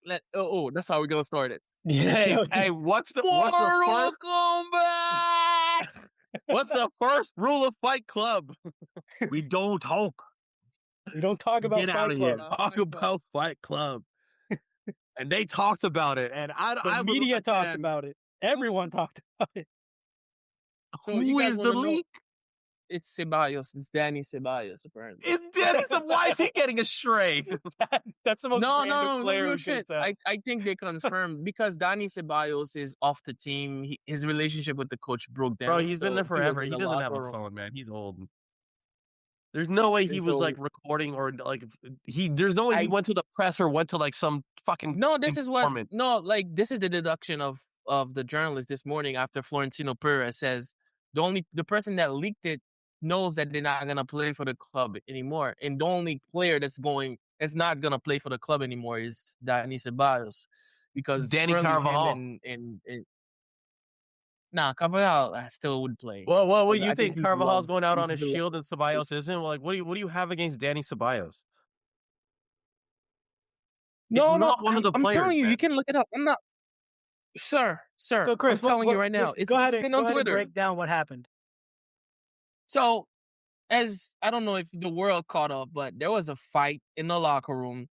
That's how we're gonna start it. Hey, what's the Mortal first Kombat. what's the first rule of Fight Club? We don't talk. We don't talk about Get out Fight of Club. here. Talk about Fight Club. And they talked about it, and The media talked about it. Everyone talked about it. So you Who guys is the wanna know- leak? It's Ceballos. It's Danny Ceballos, apparently. It's Danny. Why is he getting a stray? That's the most random player real who shit. just said. I think they confirmed because Danny Ceballos is off the team. His relationship with the coach broke down. Bro, he's been so there was forever. in He the doesn't have locker a room. phone, man. He's old. There's no way he And was so- like recording or like there's no way he went to the press or went to like some fucking No, this is what. informant. No, like this is the deduction of the journalist this morning after Florentino Perez says the person that leaked it knows that they're not gonna play for the club anymore, and the only player that's not gonna play for the club anymore is Danny Ceballos because Danny apparently him Carvajal. and Nah, Carvajal still would play. Well, what Because you I think he's Carvajal's loved. going out He's on his beloved. shield and Ceballos isn't? Like, what do you have against Danny Ceballos? No, not one of the I'm players, telling you, man. you can look it up. I'm not, sir. So, Chris, I'm telling you right now. It's go ahead been and on Twitter. break down what happened. So, as I don't know if the world caught up, but there was a fight in the locker room,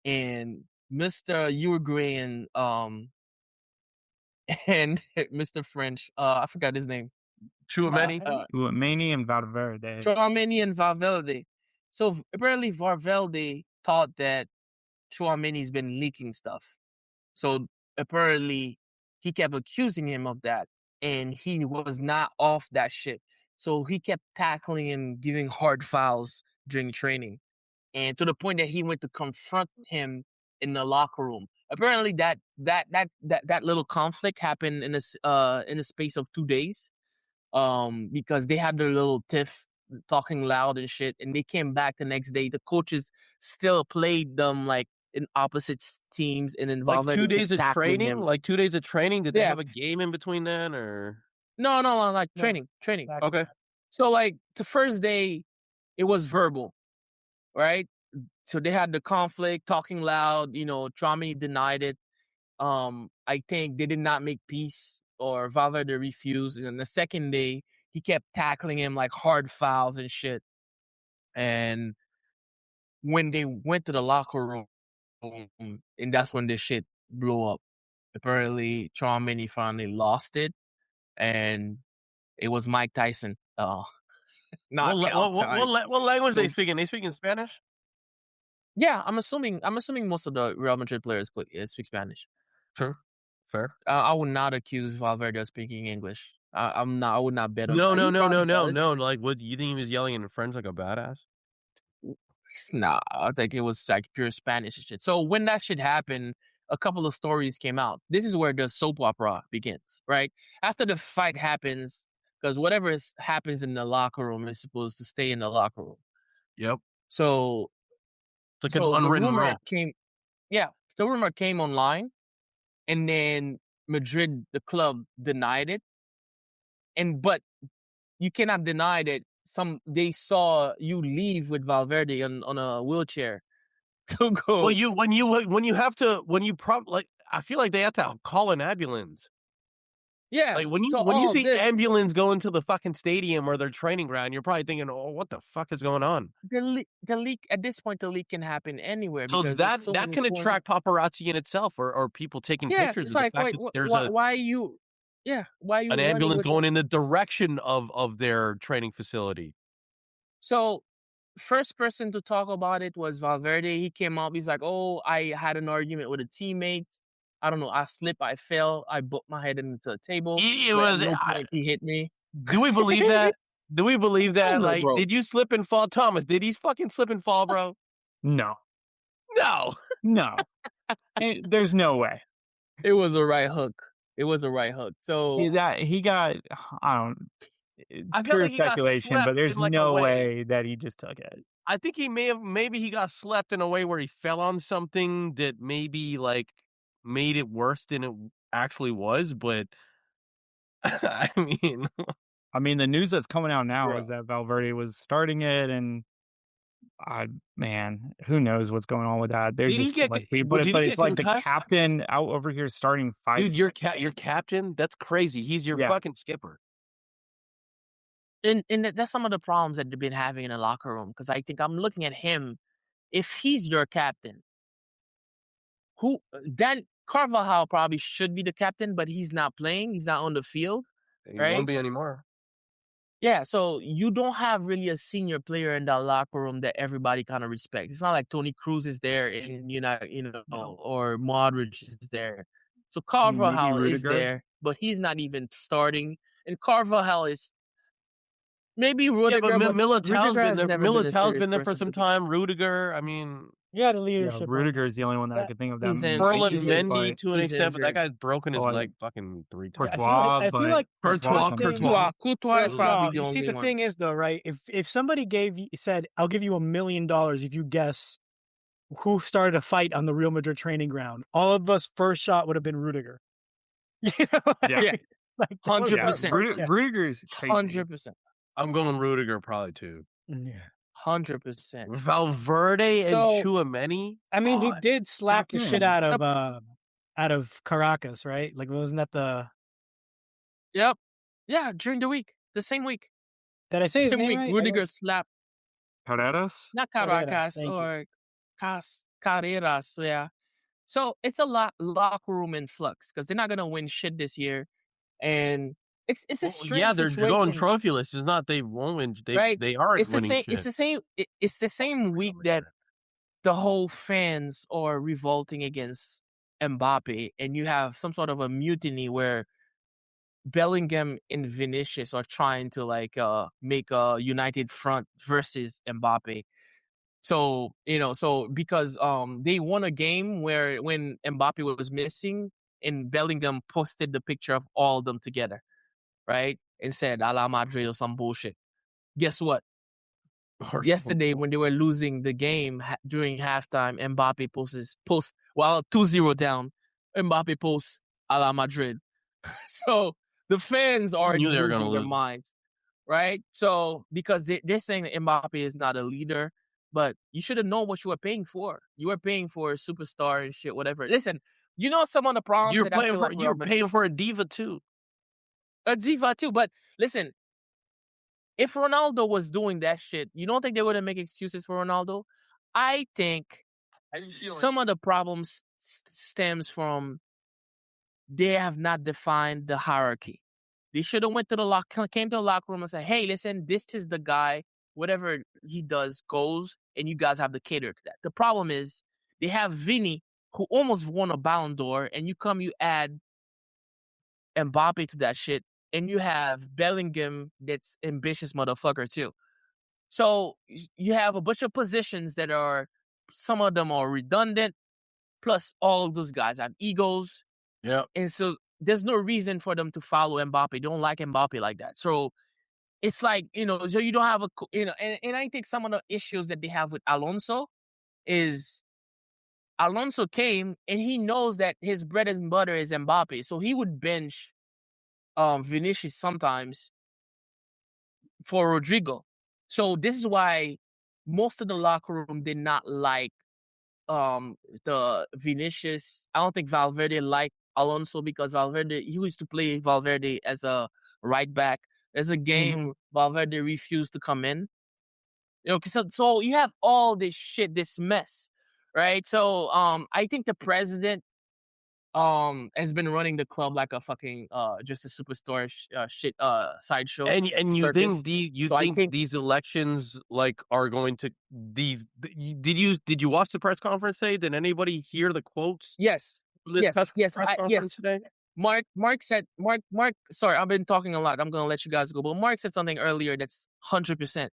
and Mr. Uruguayan, and Mr. French, I forgot his name. Chouameni? Mani and Valverde. Chouameni and Valverde. So apparently Valverde thought that Chouameni's been leaking stuff. So apparently he kept accusing him of that, and he was not off that shit. So he kept tackling and giving hard fouls during training, and to the point that he went to confront him in the locker room. Apparently that little conflict happened in the space of 2 days, because they had their little tiff talking loud and shit, and they came back the next day. The coaches still played them like in opposite teams and involved. Like 2 days of training? Like 2 days of training? Did they have a game in between then, or? No, like training. Okay. So like the first day, it was verbal, right? So they had the conflict, talking loud. Chouameni denied it. I think they did not make peace, or Valverde refused. And then the second day, he kept tackling him like hard fouls and shit. And when they went to the locker room, and that's when this shit blew up. Apparently, Chouameni finally lost it, and it was Mike Tyson. What language they speaking? They speaking Spanish? Yeah, I'm assuming most of the Real Madrid players speak Spanish. Sure. Fair. I would not accuse Valverde of speaking English. I would not bet on No. that. Like, what, you think he was yelling in French like a badass? Nah, I think it was like pure Spanish and shit. So when that shit happened, a couple of stories came out. This is where the soap opera begins, right? After the fight happens, because whatever happens in the locker room is supposed to stay in the locker room. Yep. So it's like an unwritten rule. The rumor came online, and then Madrid, the club, denied it. But you cannot deny that they saw you leave with Valverde on a wheelchair to go. Well, I feel like they have to call an ambulance. Yeah. Like when you see ambulance go into the fucking stadium or their training ground, you're probably thinking, "Oh, what the fuck is going on?" The leak at this point, the leak can happen anywhere. So that can attract paparazzi in itself, or people taking pictures. It's like, wait, why are you? Yeah, why are you? An ambulance going in the direction of their training facility. So, first person to talk about it was Valverde. He came up. He's like, "Oh, I had an argument with a teammate. I don't know. I slipped. I fell. I bumped my head into the table. He hit me." Do we believe that? Do we believe that? Like, bro. Did you slip and fall, Thomas? Did he fucking slip and fall, bro? No. There's no way. It was a right hook. So he got. I feel like speculation, but there's no way that he just took it. I think maybe he got slept in a way where he fell on something that maybe like made it worse than it actually was. But I mean, the news that's coming out now is that Valverde was starting it, and Man, who knows what's going on with that? They're Did he just get? like, Did but he it's get like the concussed? captain out over here starting fights. Dude, your captain? That's crazy. He's your fucking skipper. And that's some of the problems that they've been having in the locker room. Because I think I'm looking at him. If he's your captain, Dan Carvajal probably should be the captain, but he's not playing. He's not on the field, He right? won't be anymore. Yeah, so you don't have really a senior player in that locker room that everybody kind of respects. It's not like Tony Cruz is there and or Modric is there. So Carvajal is Rudiger? there, but he's not even starting. And Carvajal is maybe Rudiger, Yeah, but but Rudiger has never been a Militao's serious been there for person some to be. time. Rudiger, I mean, Yeah, the Yeah, leadership. Rudiger is the only one that I That- could think of. He's That in- might Ferland he's be, in- Mendy to an he's extent, but that injured. guy's broken his Oh, leg fucking 3 Yeah, times. I feel like Courtois Courtois is probably no. the You see, only the one. thing is though, right? If somebody said, "I'll give you $1 million if you guess who started a fight on the Real Madrid training ground," all of us first shot would have been Rudiger. You know, Yeah. like 100%. Rudiger is crazy. 100%. I'm going Rudiger probably too. Yeah. 100%. Valverde and So- Tchouaméni. I mean, he Oh, did slap the fuck shit yeah. out of Caracas, right? Like, wasn't that the? Yep. Yeah, during the week. The same week. Did I say his Same name week. right? Rudiger slapped Carreras? not Carreras, Caracas thank you. or Carreras, yeah. So it's a locker room in flux because they're not gonna win shit this year, and it's a strange yeah, they're situation, going trophyless. It's not they won't win. right? They aren't It's the winning same. shit. It's the same. It's the same week that the whole fans are revolting against Mbappe, and you have some sort of a mutiny where Bellingham and Vinicius are trying to make a united front versus Mbappe. So, because they won a game when Mbappe was missing and Bellingham posted the picture of all of them together, right? And said a la Madrid or some bullshit. Guess what? Yesterday when they were losing the game during halftime, Mbappe posts 2-0 down, Mbappe posts a la Madrid. So the fans are knew they were losing gonna their lose. minds, right? So because they're saying that Mbappe is not a leader, but you should have known what you were paying for. You were paying for a superstar and shit, whatever. Listen, some of the problems You're that I feel like you're paying for a diva too. a diva too. But listen, if Ronaldo was doing that shit, you don't think they wouldn't make excuses for Ronaldo? I think some of the problems stems from they have not defined the hierarchy. They should have came to the locker room and said, "Hey, listen, this is the guy. Whatever he does goes, and you guys have to cater to that." The problem is they have Vinny, who almost won a Ballon d'Or, and you add Mbappe to that shit, and you have Bellingham, that's ambitious motherfucker too. So you have a bunch of positions that some of them are redundant. Plus, all those guys have egos. Yeah. And so there's no reason for them to follow Mbappe. They don't like Mbappe like that. So it's like, so you don't have and I think some of the issues that they have with Alonso is Alonso came and he knows that his bread and butter is Mbappe. So he would bench Vinicius sometimes for Rodrigo. So this is why most of the locker room did not like the Vinicius. I don't think Valverde liked Alonso because he used to play Valverde as a right back. There's a game Valverde refused to come in. So you have all this shit, this mess, right? So I think the president has been running the club like a fucking just a superstar shit sideshow. And you circus. think these elections are going to did you watch the press conference today? Did anybody hear the quotes? Yes. Press conference today? Mark said Mark sorry, I've been talking a lot. I'm gonna let you guys go. But Mark said something earlier that's 100%.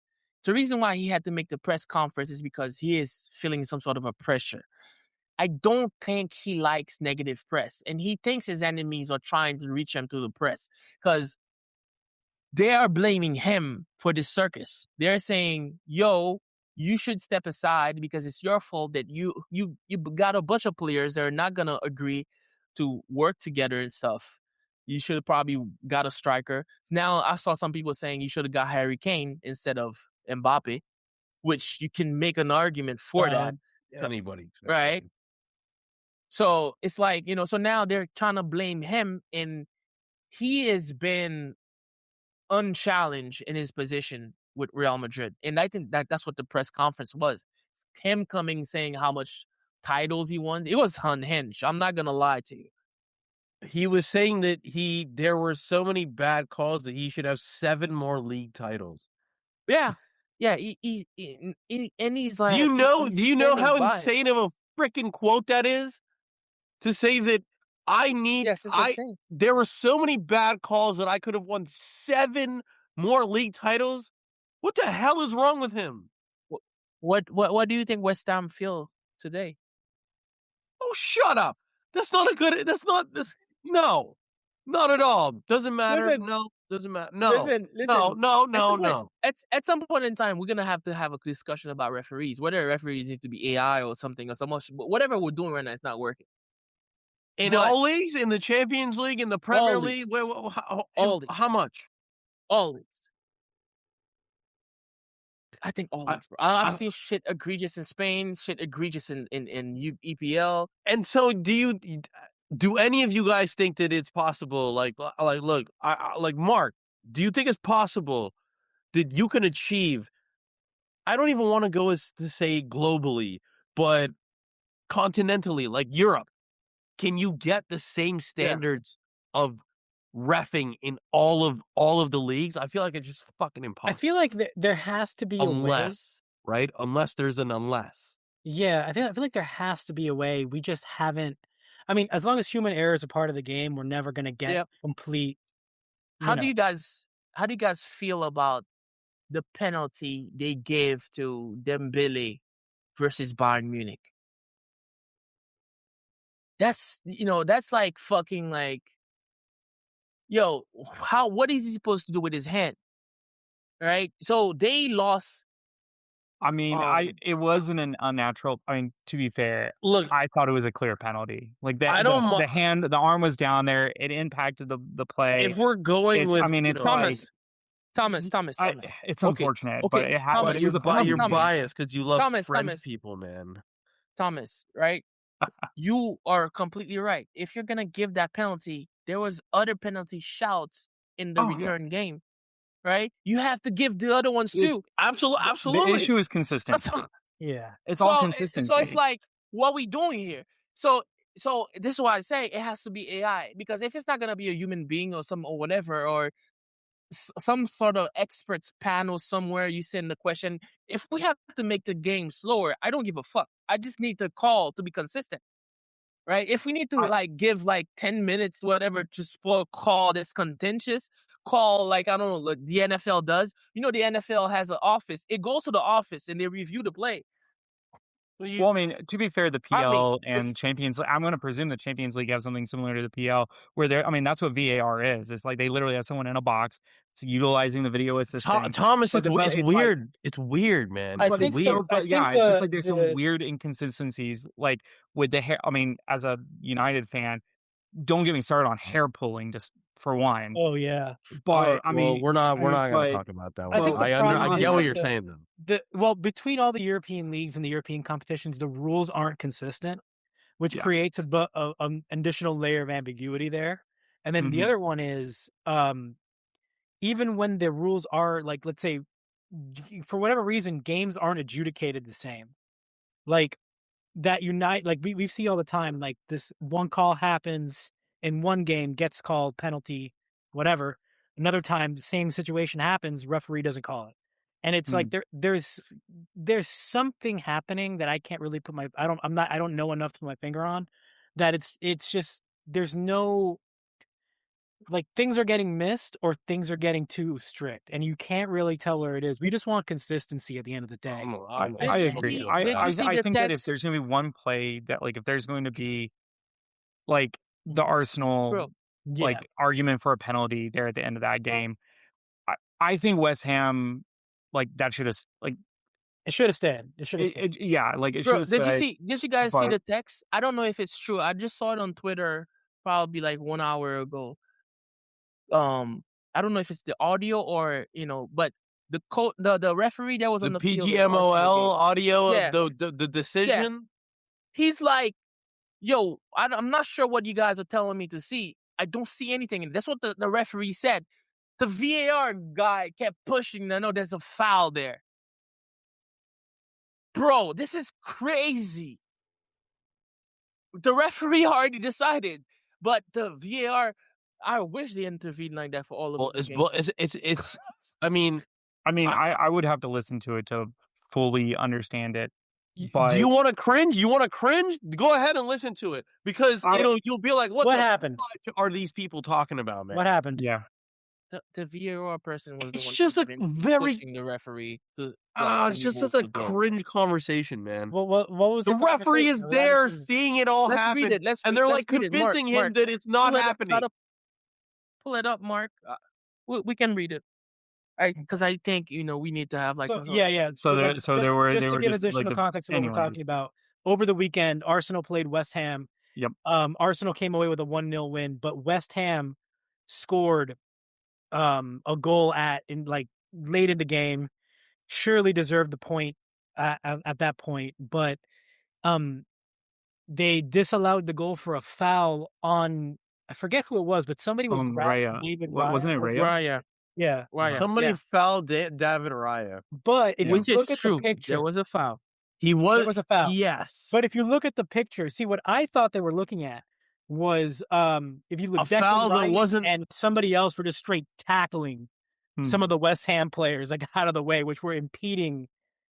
The reason why he had to make the press conference is because he is feeling some sort of a pressure. I don't think he likes negative press, and he thinks his enemies are trying to reach him through the press because they are blaming him for this circus. They're saying, "Yo, you should step aside because it's your fault that you got a bunch of players that are not gonna agree to work together and stuff. You should have probably got a striker." Now I saw some people saying you should have got Harry Kane instead of Mbappe, which you can make an argument for that. Anybody, right? So it's like, so now they're trying to blame him, and he has been unchallenged in his position with Real Madrid. And I think that's what the press conference was. Him coming saying how much titles he won. It was unhinged. I'm not going to lie to you. He was saying that there were so many bad calls that he should have 7 more league titles. Yeah. Yeah. And he's like, do you know how insane of a freaking quote that is? To say that there were so many bad calls that I could have won 7 more league titles. What the hell is wrong with him? What do you think West Ham feel today? Oh, shut up. No, not at all. Doesn't matter. Doesn't matter. No. At some point in time, we're going to have a discussion about referees, whether referees need to be AI or something or so much, but whatever we're doing right now, it's not working. In all leagues, in the Champions League, in the Premier League, how much? All leagues. I think all leagues, bro. I've seen shit egregious in Spain, shit egregious in EPL. And so, do any of you guys think that it's possible? Like, look, like Mark, do you think it's possible that you can achieve? I don't even want to go as to say globally, but continentally, like Europe. Can you get the same standards of reffing in all of the leagues? I feel like it's just fucking impossible. I feel like there has to be a way. Right? Unless there's an unless. Yeah, I feel like there has to be a way. We just haven't. I mean, as long as human error is a part of the game, we're never going to get complete. How do you guys feel about the penalty they gave to Dembele versus Bayern Munich? That's like fucking like, what is he supposed to do with his hand? Right? So they lost. I mean, it wasn't an unnatural. I mean, to be fair, look, I thought it was a clear penalty. Like the hand, the arm was down there. It impacted the play. If we're going with, I mean, it's Thomas. It's unfortunate, but it happened. You're biased because you love French people, man. Thomas, right? You are completely right. If you're gonna give that penalty, there was other penalty shouts in the return game, right? You have to give the other ones too. Absolutely. The issue is consistency. It's all consistency. So it's like, what are we doing here? So this is why I say it has to be AI, because if it's not gonna be a human being or whatever, or some sort of experts panel somewhere, you send the question. If we have to make the game slower, I don't give a fuck. I just need to call to be consistent, right? If we need to give 10 minutes, whatever, just for a call that's contentious, call like, I don't know, like the NFL does. The NFL has an office. It goes to the office and they review the play. Well, I mean, to be fair, the PL and Champions League, I'm going to presume the Champions League have something similar to the PL, where that's what VAR is. It's like they literally have someone in a box. It's utilizing the video assistant. Thomas, it's weird. It's weird, man. It's just like there's some weird inconsistencies, like with the hair. I mean, as a United fan, don't get me started on hair pulling, just for one. Oh yeah, but I mean, we're not going to talk about that. I get what you're saying, though. Between all the European leagues and the European competitions, the rules aren't consistent, which creates an additional layer of ambiguity there. And then the other one is, even when the rules are like, let's say, for whatever reason, games aren't adjudicated the same. Like that we see all the time, like this one call happens in one game, gets called penalty, whatever. Another time, the same situation happens, referee doesn't call it. And it's like there's something happening that I can't really put I don't know enough to put my finger on, that it's just, there's no, like, things are getting missed or things are getting too strict, and you can't really tell where it is. We just want consistency at the end of the day. I agree. I think that if there's going to be one play that, like, if there's going to be like the Arsenal argument for a penalty there at the end of that game, I think West Ham, like, that should have, like, it should have stayed. It should have stayed. It should have stayed. Did you guys see the text? I don't know if it's true. I just saw it on Twitter probably like 1 hour ago. I don't know if it's the audio or, but the referee that was on the field, PGMOL audio yeah. of the decision. Yeah. He's like, yo, I'm not sure what you guys are telling me to see. I don't see anything. And that's what the referee said. The VAR guy kept pushing. No, there's a foul there. Bro, this is crazy. The referee already decided, but the VAR, I wish they intervened like that for all of the games. It's I mean, I would have to listen to it to fully understand it. But do you want to cringe? You want to cringe? Go ahead and listen to it, because you'll be like, what happened? Are these people talking about, man? What happened? Yeah. The VAR person was the one. It's just a very pushing the referee to. It's just such a cringe conversation, man. What was the referee is there, seeing it all happen, and they're like convincing him that it's not happening. Pull it up, Mark. We can read it. Because I think we need to have like. So there were to give additional context to what we're talking about. Over the weekend, Arsenal played West Ham. Yep. Arsenal came away with a 1-0 win, but West Ham scored a goal late in the game. Surely deserved the point at that point, but they disallowed the goal for a foul on, I forget who it was, but somebody was Raya. David Raya. Wasn't it Raya? Raya. Yeah. Raya. Somebody fouled David Raya. But if you look at true, the picture, there was a foul. There was a foul. Yes. But if you look at the picture, see what I thought they were looking at was if you look, a foul that wasn't, and somebody else were just straight tackling some of the West Ham players out of the way, which were impeding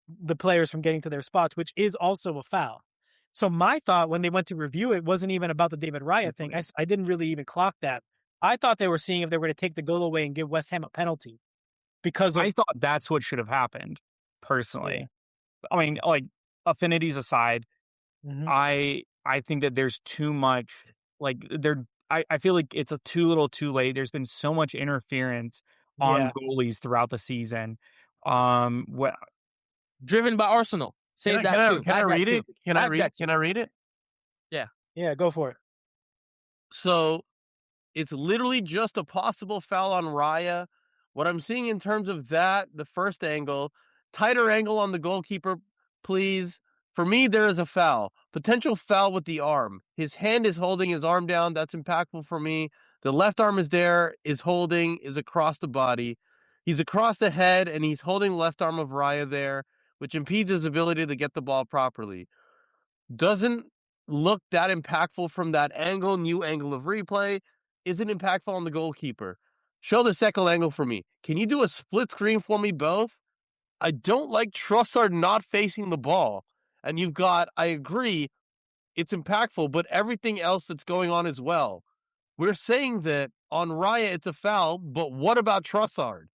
the players from getting to their spots, which is also a foul. So my thought when they went to review it wasn't even about the David Raya thing. I didn't really even clock that. I thought they were seeing if they were going to take the goal away and give West Ham a penalty. Because I thought that's what should have happened, personally. Yeah. I mean, affinities aside, I think that there's too much, I feel like it's too little too late. There's been so much interference on goalies throughout the season. Driven by Arsenal. Can I read it? Can I read it? Yeah. Yeah, go for it. So it's literally just a possible foul on Raya. What I'm seeing in terms of that, the first angle, tighter angle on the goalkeeper, please. For me, there is a foul. Potential foul with the arm. His hand is holding his arm down. That's impactful for me. The left arm is there, is across the body. He's across the head, and he's holding the left arm of Raya there, which impedes his ability to get the ball properly. Doesn't look that impactful from that angle, new angle of replay. Isn't impactful on the goalkeeper. Show the second angle for me. Can you do a split screen for me both? I don't like Trossard not facing the ball. And you've got, I agree, it's impactful, but everything else that's going on as well. We're saying that on Raya it's a foul, but what about Trossard?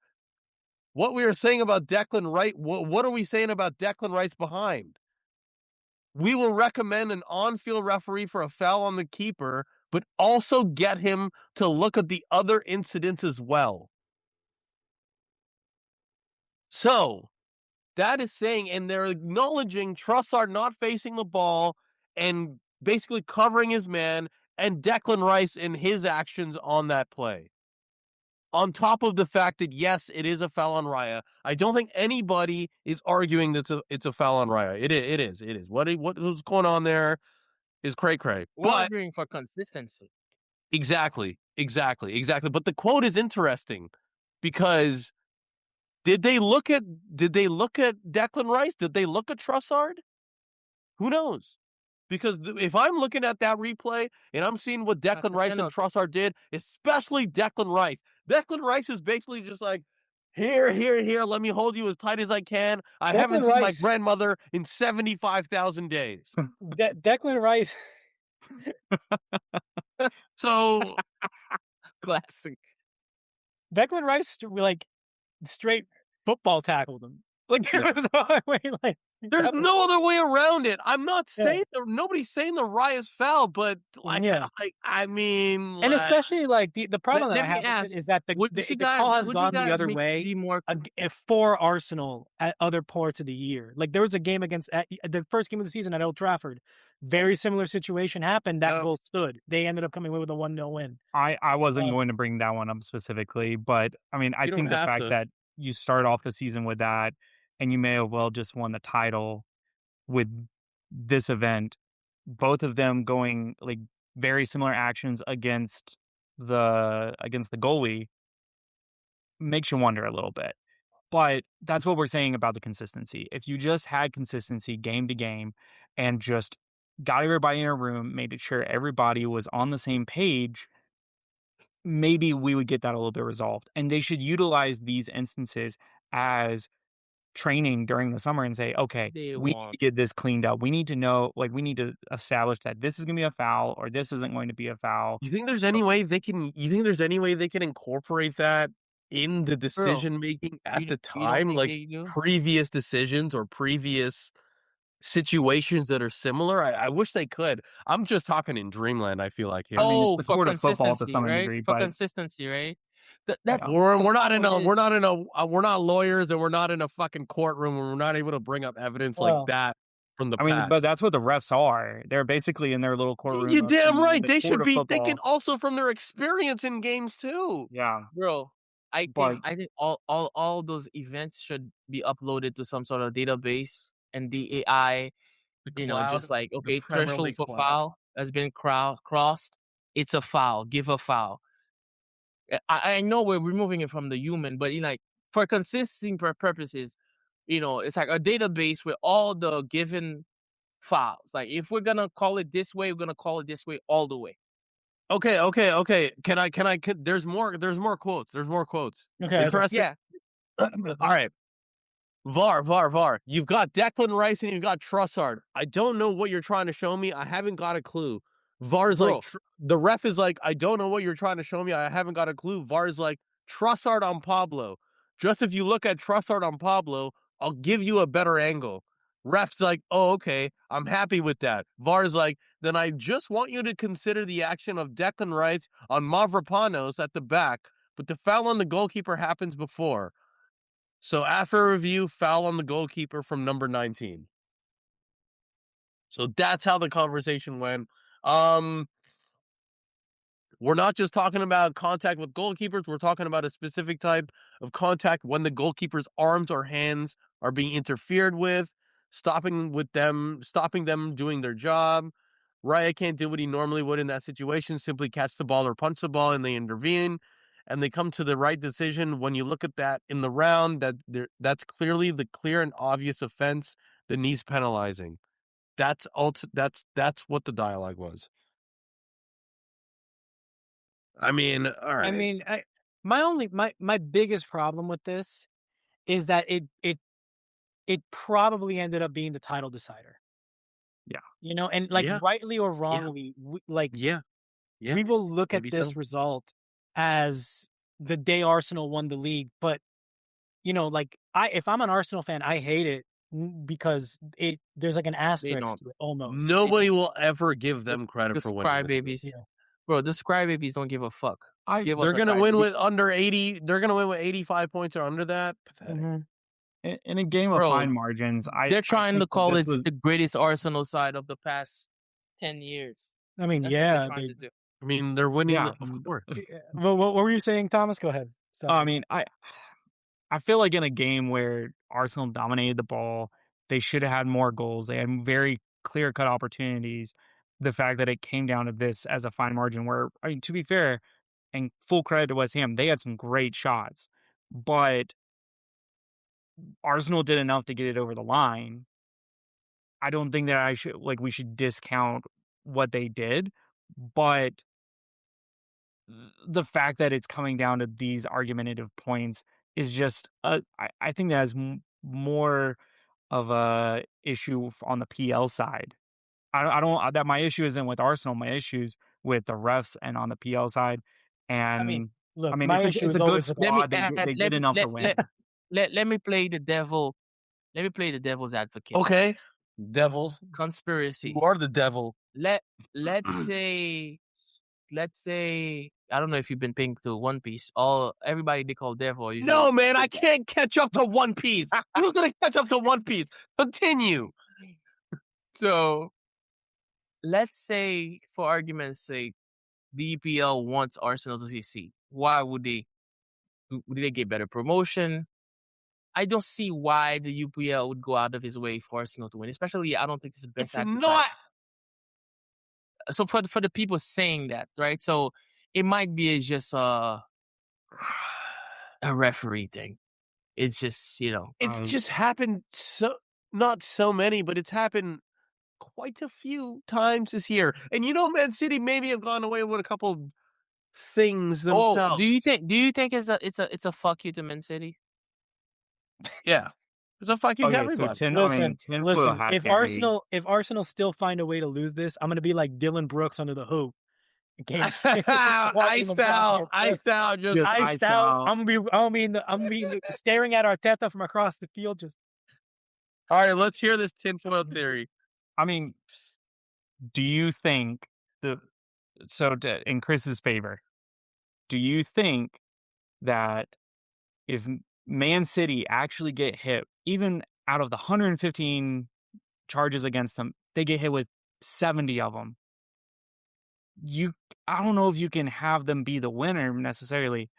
What we are saying about Declan Rice, what are we saying about Declan Rice behind? We will recommend an on-field referee for a foul on the keeper, but also get him to look at the other incidents as well. So, that is saying, and they're acknowledging Trossard not facing the ball and basically covering his man, and Declan Rice in his actions on that play. On top of the fact that, yes, it is a foul on Raya. I don't think anybody is arguing that it's a foul on Raya. It is. What's going on there is cray-cray. We're arguing for consistency. Exactly. But the quote is interesting because did they look at Declan Rice? Did they look at Trossard? Who knows? Because if I'm looking at that replay and I'm seeing what Declan Rice and Trossard did, especially Declan Rice is basically just like, here, let me hold you as tight as I can. I haven't seen my grandmother in 75,000 days. Declan Rice. So classic. Declan Rice straight football tackled him. There's no other way around it. I'm not saying nobody's saying the Raya's foul, but I mean, and especially the problem that I have with it is that the call has gone the other way for Arsenal at other parts of the year. Like there was a game against the first game of the season at Old Trafford. Very similar situation happened. That goal stood. They ended up coming away with a 1-0 win. I wasn't going to bring that one up specifically, but I mean, I think the fact that you start off the season with that, and you may have well just won the title with this event. Both of them going like very similar actions against the goalie makes you wonder a little bit. But that's what we're saying about the consistency. If you just had consistency game to game and just got everybody in a room, made sure everybody was on the same page, maybe we would get that a little bit resolved. And they should utilize these instances as training during the summer and say, okay, we need to get this cleaned up. We need to know, like, we need to establish that this is going to be a foul or this isn't going to be a foul. You think there's any way they can incorporate that in the decision making at the time, like previous decisions or previous situations that are similar? I wish they could. I'm just talking in dreamland, I feel like here. I mean, it's the for court of football to consistency, some right? degree, For but consistency, right? We're not lawyers, and we're not in a fucking courtroom, and we're not able to bring up evidence like that from the past. But that's what the refs are. They're basically in their little courtroom. You're damn right. They should be. Football. They can also from their experience in games too. Yeah, bro. I think all those events should be uploaded to some sort of database, and the AI, just like, okay, threshold for foul has been crossed. It's a foul. Give a foul. I know we're removing it from the human, but for consistency purposes, it's like a database with all the given files. Like, if we're gonna call it this way, we're gonna call it this way all the way. Okay. There's more quotes. Okay. Interesting. Yeah. All right. VAR. You've got Declan Rice and you've got Trossard. I don't know what you're trying to show me. I haven't got a clue. VAR's like, the ref is like, I don't know what you're trying to show me. I haven't got a clue. VAR's like, Trossard on Pablo. Just if you look at Trossard on Pablo, I'll give you a better angle. Ref's like, oh, okay, I'm happy with that. VAR's like, then I just want you to consider the action of Declan Rice on Mavropanos at the back, but the foul on the goalkeeper happens before. So after a review, foul on the goalkeeper from number 19. So that's how the conversation went. We're not just talking about contact with goalkeepers. We're talking about a specific type of contact when the goalkeeper's arms or hands are being interfered with, stopping them doing their job. Raya can't do what he normally would in that situation, simply catch the ball or punch the ball, and they intervene. And they come to the right decision. When you look at that in the round, that's clearly the clear and obvious offense that needs penalizing. That's what the dialogue was. I mean, all right. I mean, my biggest problem with this is that it probably ended up being the title decider. Yeah. And rightly or wrongly, we will look at this result as the day Arsenal won the league. But if I'm an Arsenal fan, I hate it because there's like an asterisk to it almost. Nobody will ever give them credit for winning. Crybabies. Yeah. Bro, the crybabies don't give a fuck. They're gonna win with under 80. They're gonna win with 85 points or under that. Pathetic. Mm-hmm. In a game of fine margins, they're trying to call it the greatest Arsenal side of the past 10 years. I mean, they're winning. Yeah. Of course. Well, what were you saying, Thomas? Go ahead. I mean, I feel like in a game where Arsenal dominated the ball, they should have had more goals. They had very clear-cut opportunities. The fact that it came down to this as a fine margin where, I mean, to be fair, and full credit to West Ham, they had some great shots. But Arsenal did enough to get it over the line. I don't think that we should discount what they did. But the fact that it's coming down to these argumentative points is just, I think that has more of a issue on the PL side. I don't, that my issue isn't with Arsenal. My issue's with the refs and on the PL side. And it's a good squad. They did enough to win. Let me play the devil. Let me play the devil's advocate. Okay. Devils. Conspiracy. You are the devil. Let's say I don't know if you've been paying to One Piece. Everybody they call devil. No, man, I can't catch up to One Piece. Who's gonna catch up to One Piece? Continue. So let's say, for argument's sake, the EPL wants Arsenal to succeed. Why would they? Would they get better promotion? I don't see why the UPL would go out of his way for Arsenal to win. Especially, I don't think it's the best. It's not. So for the people saying that, right? So it might be just a referee thing. It's just it's just happened not so many, but it's happened quite a few times this year. And Man City maybe have gone away with a couple things themselves. Oh, do you think it's a fuck you to Man City? Yeah. It's a fuck you to everybody. So listen. If Arsenal still find a way to lose this, I'm gonna be like Dylan Brooks under the hoop. Iced out. I'm staring at Arteta from across the field. Just all right. Let's hear this tinfoil theory. I mean, do you think in Chris's favor, do you think that if Man City actually get hit, even out of the 115 charges against them, they get hit with 70 of them? I don't know if you can have them be the winner necessarily.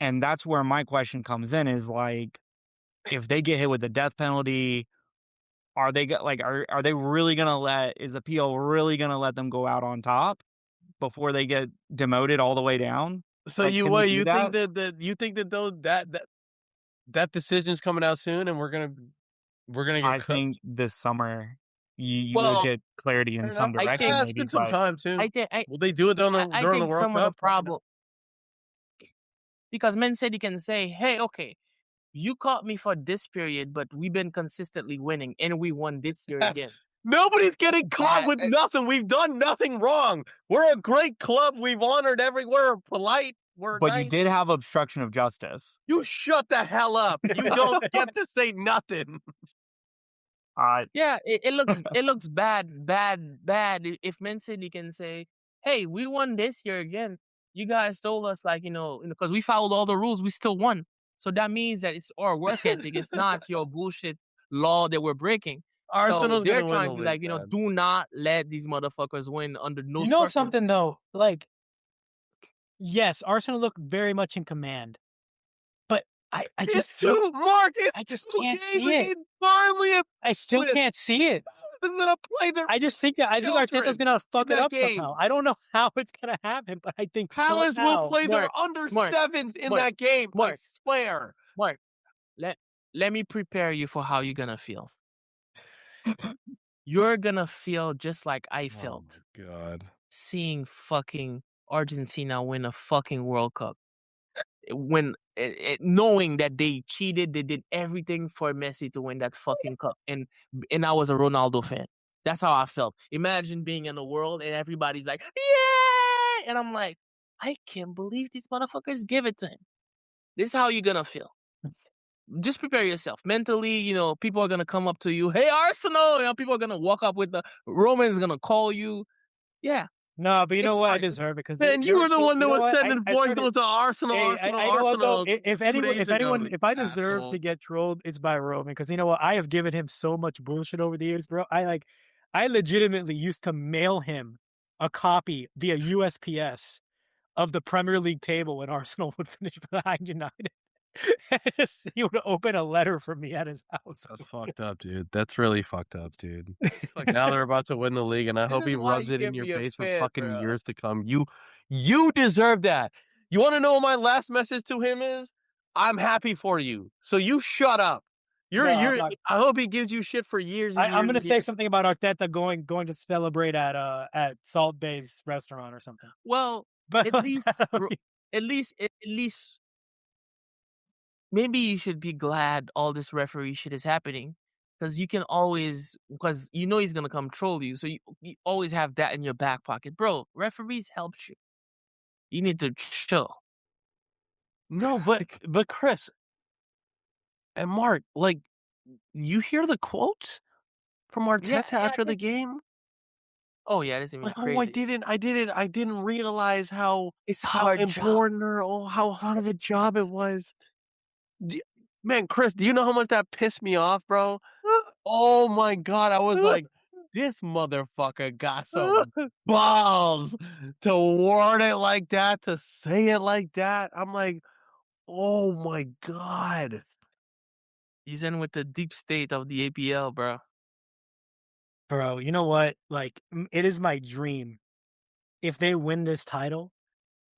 And that's where my question comes in is like, if they get hit with the death penalty, are they really going is the PL really going to let them go out on top before they get demoted all the way down? So you think that that decision's coming out soon and we're going to get cooked? I think this summer you will get clarity in some direction. It's been some time too. Will they do it during the World Cup? Problem because Men City can say, "Hey, okay, you caught me for this period, but we've been consistently winning, and we won this year again." Nobody's getting caught with nothing. We've done nothing wrong. We're a great club. We've honored everywhere. Polite. But nice. You did have obstruction of justice. You shut the hell up. You don't get to say nothing. Yeah, it looks bad if Man City can say, "Hey, we won this year again. You guys told us because we followed all the rules, we still won. So that means that it's our work ethic. It's not your bullshit law that we're breaking." Arsenal's so they're trying to be do not let these motherfuckers win under no something though, like, yes, Arsenal look very much in command, but I just can't see it. I still can't see it. I just think Arteta's gonna fuck it up somehow. I don't know how it's gonna happen, but I think Palace will play their under sevens in that game. I swear. Mark, let me prepare you for how you're gonna feel. You're gonna feel just like I felt. Oh my God. Seeing fucking Argentina win a fucking World Cup. When knowing that they cheated, they did everything for Messi to win that fucking cup, and I was a Ronaldo fan. That's how I felt. Imagine being in the world and everybody's like, "Yeah!" and I'm like, I can't believe these motherfuckers give it to him. This is how you're gonna feel. Just prepare yourself mentally. People are gonna come up to you, "Hey, Arsenal!" People are gonna walk up with the Roman's gonna call you. Yeah. No, but you know what? I deserve it because you were the one that was sending voice notes to Arsenal. Arsenal. If I deserve to get trolled, it's by Roman because you know what? I have given him so much bullshit over the years, bro. I legitimately used to mail him a copy via USPS of the Premier League table when Arsenal would finish behind United. He would open a letter for me at his house. That's fucked up, dude. That's really fucked up, dude. Now they're about to win the league, and I hope he rubs it in your face for fucking years to come. You deserve that. You want to know what my last message to him is? I'm happy for you. So you shut up. I hope he gives you shit for years. I'm going to say something about Arteta going to celebrate at Salt Bay's restaurant or something. Well, but at least. Maybe you should be glad all this referee shit is happening because you can always, because he's going to come troll you. So you always have that in your back pocket. Bro, referees helped you. You need to chill. No, but Chris and Mark, you hear the quotes from Arteta after the game? Oh yeah, this is crazy. I didn't realize how important or how hard of a job it was. Man, Chris, do you know how much that pissed me off, bro? Oh my God, I was like, this motherfucker got some balls to word it like that, to say it like that. I'm like, oh my God. He's in with the deep state of the APL, bro. Bro, you know what? Like, it is my dream. If they win this title,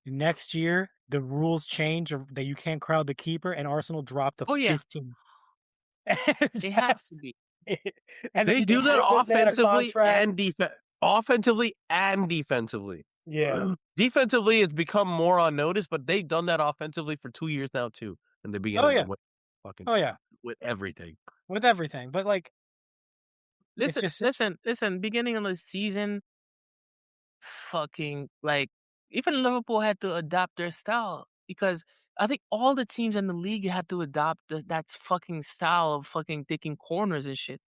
next year, the rules change that you can't crowd the keeper, and Arsenal drop to Oh, yeah. 15. It has to be. And they do that offensively and defensively. Yeah. Defensively, it's become more on notice, but they've done that offensively for 2 years now too. And they began with everything. With everything. But like, listen. Beginning of the season, fucking like even Liverpool had to adapt their style because I think all the teams in the league had to adopt that fucking style of fucking taking corners and shit.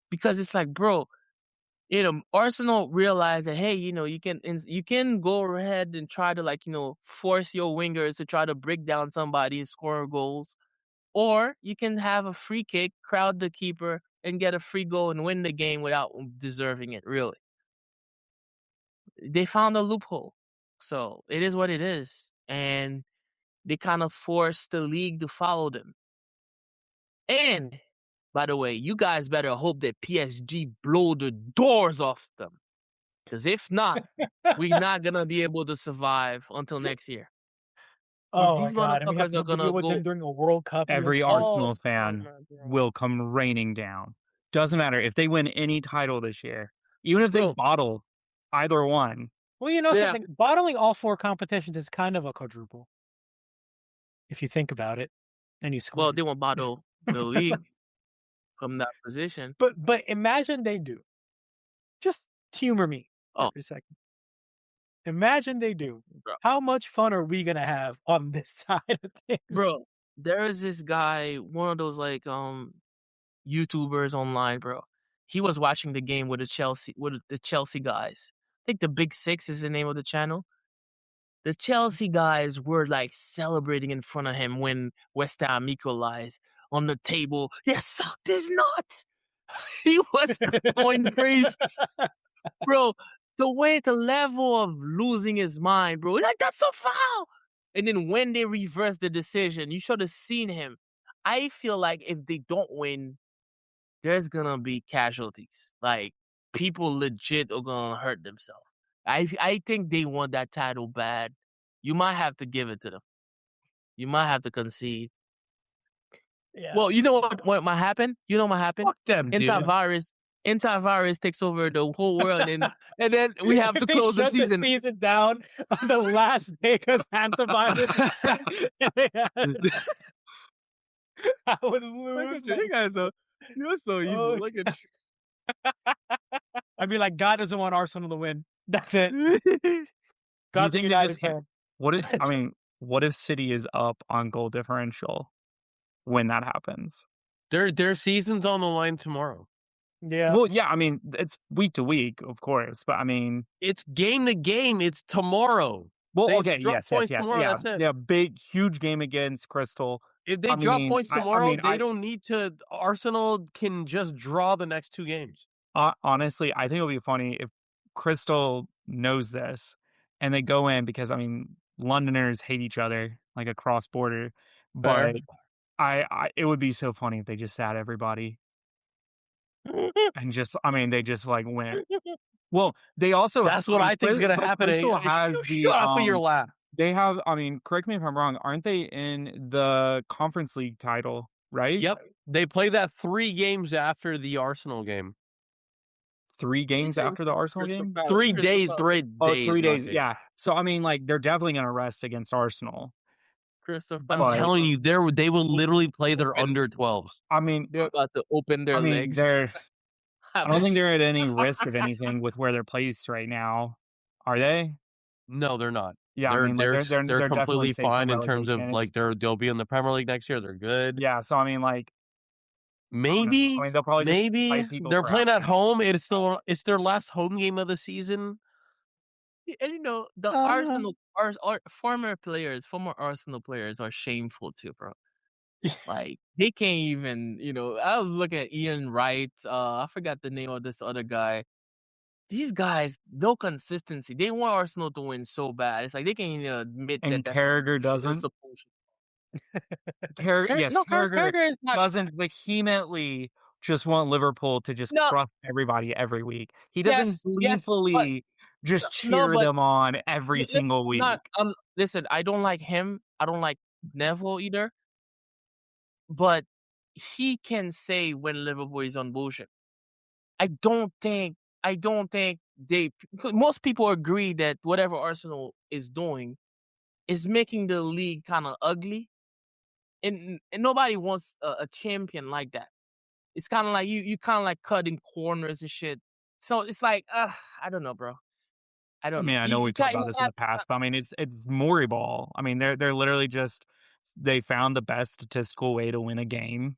Because it's like, bro, Arsenal realized that, hey, you can go ahead and try to like, force your wingers to try to break down somebody and score goals. Or you can have a free kick, crowd the keeper, and get a free goal and win the game without deserving it, really. They found a loophole. So it is what it is. And they kind of forced the league to follow them. And, by the way, you guys better hope that PSG blow the doors off them. Because if not, we're not going to be able to survive until next year. Oh, these my God. And we have motherfuckers to are going to deal with go. them during a World Cup. Every Arsenal fan will come raining down. Doesn't matter if they win any title this year, even if they bottle either one. Well, something, bottling all 4 competitions is kind of a quadruple. If you think about it, and you squint. Well, they won't bottle the league from that position. But imagine they do. Just humor me for a second. Imagine they do. Bro. How much fun are we gonna have on this side of things? Bro, there is this guy, one of those like YouTubers online, bro. He was watching the game with the Chelsea guys. I think the Big Six is the name of the channel. The Chelsea guys were like celebrating in front of him when West Ham equalized on the table. Yeah, suck this nuts. He was going crazy. Bro, the level of losing his mind, bro. Like, that's so foul. And then when they reversed the decision, you should have seen him. I feel like if they don't win, there's gonna be casualties. Like, people legit are gonna hurt themselves. I think they want that title bad. You might have to give it to them. You might have to concede. Yeah. Well, you know what might happen? You know what might happen? Fuck them, dude. Antivirus takes over the whole world, and then we have to close the season. The season down on the last day because antivirus. I would lose. You guys you're so evil. Look at you. I'd be like, God doesn't want Arsenal to win. That's it. God, think United fan. What if City is up on goal differential when that happens? Their season's on the line tomorrow. Yeah. Well, yeah, I mean, it's week to week, of course, but I mean, it's game to game. It's tomorrow. Well, okay, yes. Tomorrow, yeah, big, huge game against Crystal. If they drop points tomorrow, they don't need to. Arsenal can just draw the next 2 games. Honestly, I think it'll be funny if Crystal knows this and they go in because, I mean, Londoners hate each other like across border, but it would be so funny if they just sat everybody. And they just like went. Well, they also that's what I think is going to happen. Crystal has shut up with your laugh. They have. I mean, correct me if I'm wrong. Aren't they in the Conference League title? Right. Yep. They play that 3 games after the Arsenal game. 3 games after the Arsenal game. 3 days. 3 days. Oh, 3 days. Yeah. So I mean, like they're definitely going to rest against Arsenal. I'm telling you, they will literally play their under 12s. I mean, they're about to open their legs. I don't think they're at any risk of anything with where they're placed right now. Are they? No, they're not. Yeah, they're completely fine in terms of like they'll be in the Premier League next year. They're good. Yeah, so I mean, like maybe they'll probably they're playing at home. It's their last home game of the season. And the Arsenal former Arsenal players are shameful too, bro. Like they can't even, I was looking at Ian Wright. I forgot the name of this other guy. These guys, no consistency. They want Arsenal to win so bad. It's like they can't even admit and Carragher doesn't. Carragher is not. doesn't vehemently just want Liverpool to just No, crush everybody every week. He doesn't yes, but gleefully just no, cheer but them on every single not. week. Listen, I don't like him. I don't like Neville either. But he can say when Liverpool is on bullshit. I don't think. I don't think they. Most people agree that whatever Arsenal is doing is making the league kind of ugly, and nobody wants a champion like that. It's kind of like you kind of like cutting corners and shit. So it's like, I don't know, bro. I I don't know. mean, I know we've talked about this in the past, but I mean, it's Maury ball. I mean, they're literally just they found the best statistical way to win a game,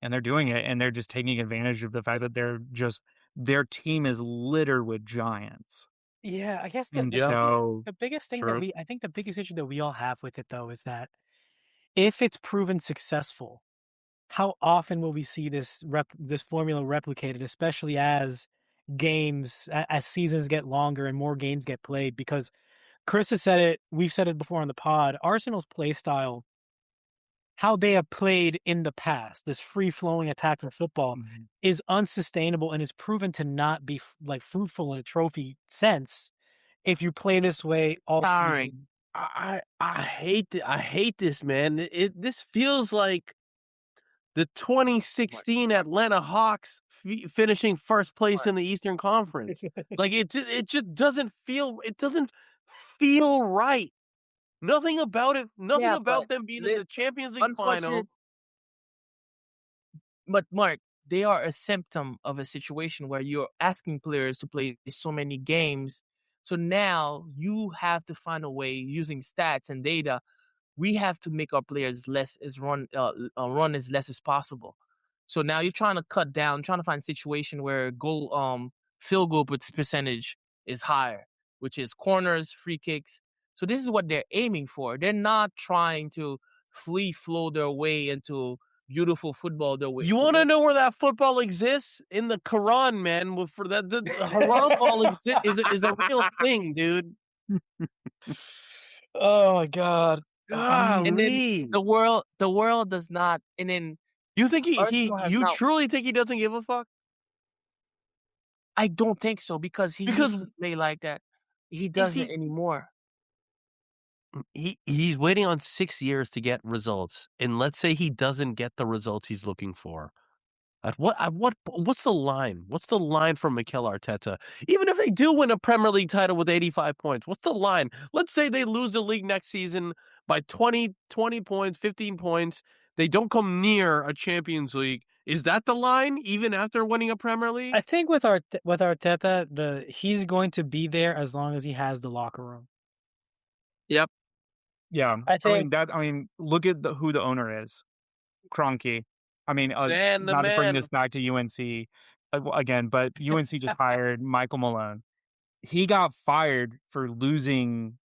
and they're doing it, and they're just taking advantage of the fact that their team is littered with giants. Yeah, I guess And so the biggest thing True. I think the biggest issue that we all have with it though is that if it's proven successful, how often will we see this formula replicated, especially as as seasons get longer and more games get played? Because Chris has said it, we've said it before on the pod, Arsenal's play style, how they have played in the past, this free-flowing attacking football, is unsustainable and is proven to not be like fruitful in a trophy sense if you play this way all season. I hate this, man. This feels like the 2016 Atlanta Hawks finishing first place in the Eastern Conference. Like it just doesn't feel right. Nothing about it. Nothing about them being in the Champions League final. But Mark, they are a symptom of a situation where you're asking players to play so many games. So now you have to find a way using stats and data. We have to make our players run as less as possible. So now you're trying to cut down, trying to find a situation where field goal percentage is higher, which is corners, free kicks. So this is what they're aiming for. They're not trying to free flow their way into beautiful football. You want to know where that football exists? In the Quran, man. For that, the haram ball is a real thing, dude. Oh my god! And then the world does not. And then you think you truly think he doesn't give a fuck? I don't think so because he used to play like that. He doesn't anymore. He's waiting on 6 years to get results, and let's say he doesn't get the results he's looking for. What's the line? What's the line for Mikel Arteta? Even if they do win a Premier League title with 85 points, what's the line? Let's say they lose the league next season by 20 points, 15 points. They don't come near a Champions League. Is that the line even after winning a Premier League? I think with Arteta, he's going to be there as long as he has the locker room. Yep. Yeah. I mean, look at who the owner is. Kroenke. I mean, not to bring this back to UNC again, but UNC just hired Michael Malone. He got fired for losing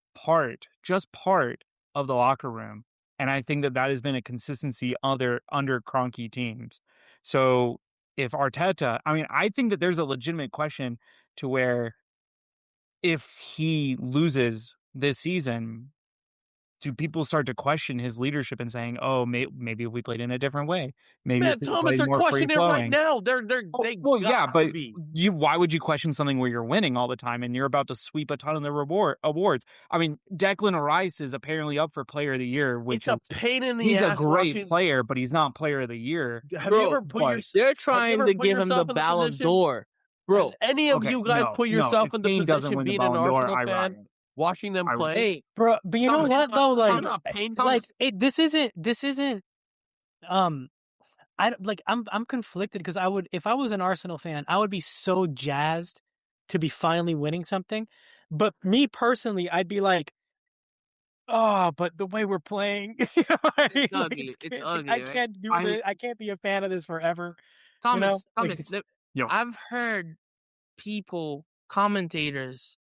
just part of the locker room. And I think that has been a consistency under Kroenke teams. So if Arteta, I mean, I think that there's a legitimate question to where if he loses this season, do people start to question his leadership and saying, "Oh, maybe if we played in a different way, maybe if we Thomas, played they're more questioning it right now. But why would you question something where you're winning all the time and you're about to sweep a ton of the awards? I mean, Declan Rice is apparently up for Player of the Year, which it's a pain in the he's ass. He's a great player, but he's not Player of the Year. Have you ever They're trying to give him the Ballon d'Or, bro. Has any of you guys put yourself in the position being an Arsenal fan? Watching them play, hey, bro. But you know what though, this isn't. I'm conflicted because if I was an Arsenal fan, I would be so jazzed to be finally winning something. But me personally, I'd be like, oh, but the way we're playing, it's ugly. It's ugly. I can't do this. I can't be a fan of this forever. Thomas, I've heard people, commentators,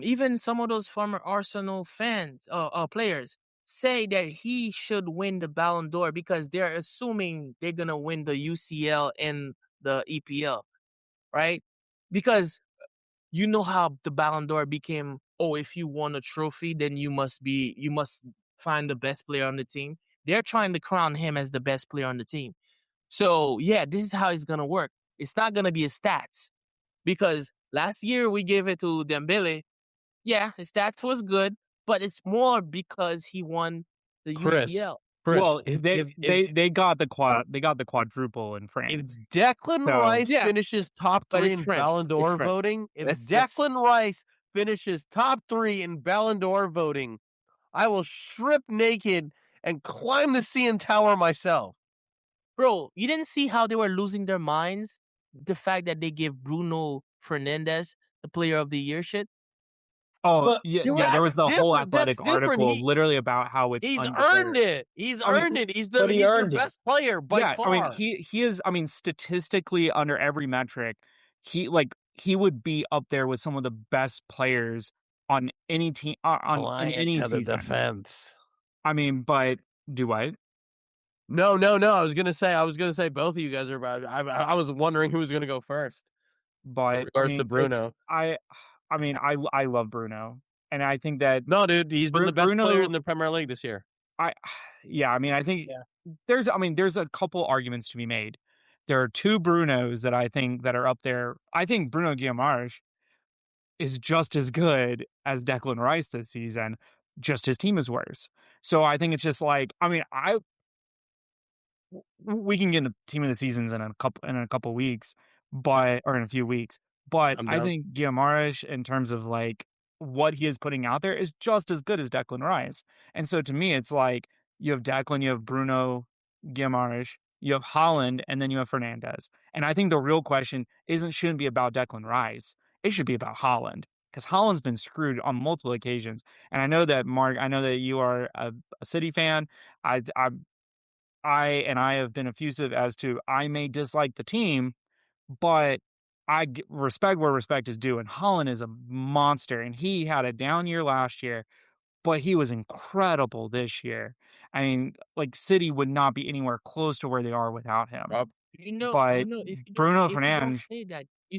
even some of those former Arsenal fans, players, say that he should win the Ballon d'Or because they're assuming they're gonna win the UCL and the EPL, right? Because you know how the Ballon d'Or became. Oh, if you won a trophy, then you must find the best player on the team. They're trying to crown him as the best player on the team. So, yeah, this is how it's going to work. It's not going to be his stats. Because last year we gave it to Dembele. Yeah, his stats was good, but it's more because he won the UCL. Well, they got the quadruple in France. If Declan Rice finishes top 3 in Ballon d'Or voting, Rice finishes top 3 in Ballon d'Or voting, I will strip naked and climb the CN Tower myself. Bro, you didn't see how they were losing their minds? The fact that they gave Bruno Fernandes the Player of the Year shit? Oh, there was the whole Athletic article literally about how it's He's earned it. He's earned it. He's the best player by far. I mean, he is, I mean, statistically under every metric, he would be up there with some of the best players on any team on any season. Defense. I mean, but do I? No. I was gonna say both of you guys are about. I was wondering who was gonna go first. But in regards to Bruno, I mean, I love Bruno, and I think that dude, he's been the best player in the Premier League this year. I mean, I think there's a couple arguments to be made. There are two Brunos that I think that are up there. I think Bruno Guimaraes is just as good as Declan Rice this season. Just his team is worse. So I think it's just like, I mean, we can get into team of the seasons in a couple weeks, or in a few weeks. But I think Guimaraes, in terms of like what he is putting out there, is just as good as Declan Rice. And so to me, it's like you have Declan, you have Bruno Guimaraes, you have Haaland, and then you have Fernandes. And I think the real question shouldn't be about Declan Rice. It should be about Haaland, because Haaland's been screwed on multiple occasions. And I know that, Mark, you are a City fan. I have been effusive as to I may dislike the team, but I respect where respect is due. And Haaland is a monster, and he had a down year last year, but he was incredible this year. I mean, like, City would not be anywhere close to where they are without him. But Bruno Fernandes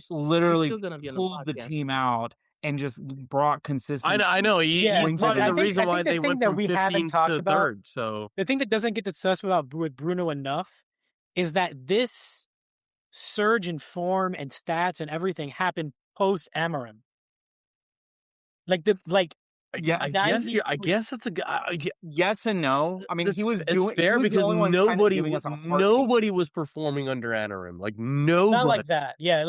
literally pulled the team out and just brought consistency. I know. He's probably the reason why they went from 15 to third. So the thing that doesn't get discussed with Bruno enough is that this surge in form and stats and everything happened post Amorim. I guess it's yes and no. I mean, it's fair because nobody was performing under Amorim. Like nobody. Not like that. Yeah,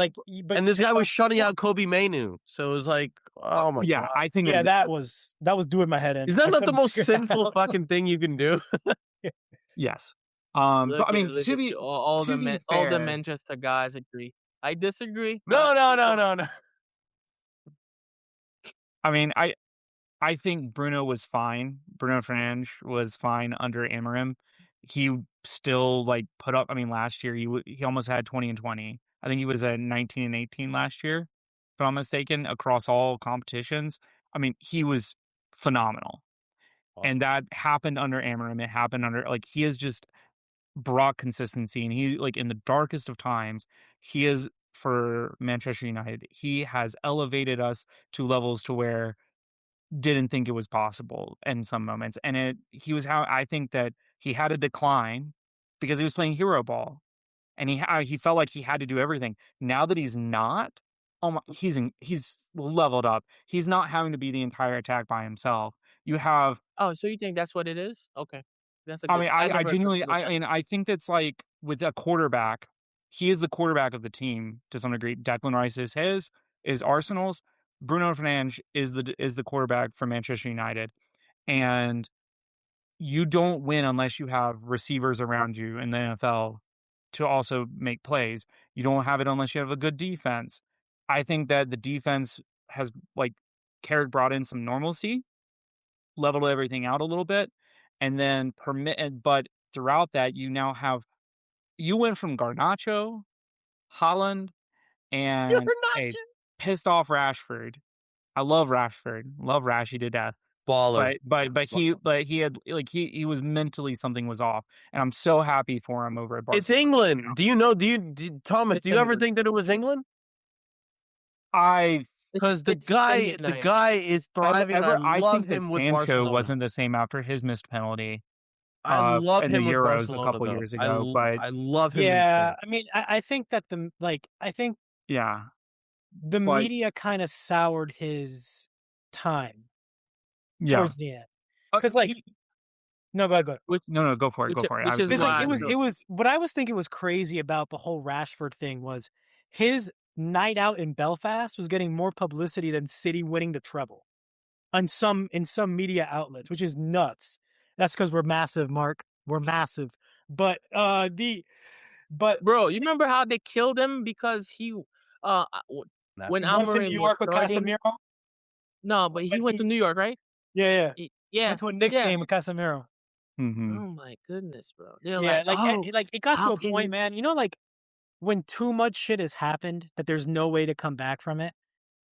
and this guy was shutting out Kobe Mainu. So it was like, oh my god. I think that was doing my head in. Is that not the most sinful fucking thing you can do? Yes. But I mean, all the Manchester guys agree. I disagree. No. I mean, I think Bruno was fine. Bruno Fernandes was fine under Amorim. He still put up. I mean, last year he almost had 20 and 20. I think he was at 19 and 18 last year, if I'm not mistaken, across all competitions. I mean, he was phenomenal, and that happened under Amorim. It happened under he has just brought consistency, and he in the darkest of times, he is for Manchester United. He has elevated us to levels to where didn't think it was possible in some moments. And I think that he had a decline because he was playing hero ball, and he felt like he had to do everything. Now that he's not, he's leveled up. He's not having to be the entire attack by himself. You have so you think that's what it is? Okay. That's I genuinely I think that's with a quarterback, he is the quarterback of the team to some degree. Declan Rice is Arsenal's. Bruno Fernandes is the quarterback for Manchester United, and you don't win unless you have receivers around you in the NFL to also make plays. You don't have it unless you have a good defense. I think that the defense has Carrick brought in some normalcy, leveled everything out a little bit, and then but throughout that you went from Garnacho, Haaland, and a pissed off Rashford. I love Rashford. Love Rashy to death. Baller. But he was mentally, something was off. And I'm so happy for him over at Barcelona. It's England. Do you know Thomas, do you ever think that it was England? I because the It's sending guy is thriving. And I I love think that him with Sancho Barcelona. wasn't the same after his missed penalty. I love In the him with Euros a Barcelona couple though. years ago, but I love him in Yeah, Spain. I mean, I think that yeah, the but media kind of soured his time yeah. towards the end. Because no, go ahead. No, go for it. Go for it. Which is Because why it was what I was thinking was crazy about the whole Rashford thing was his night out in Belfast was getting more publicity than City winning the treble in some media outlets, which is nuts. That's because we're massive, Mark. We're massive. But bro, you remember how they killed him because he when he went to New Amorim was York with starting? Casemiro. No, but he went to New York, right? Yeah. Yeah, Went to a Knicks yeah. game with Casemiro. Mm-hmm. Oh my goodness, bro. They're Yeah, like, it got to how a can point, you? man. You know, like when too much shit has happened that there's no way to come back from it.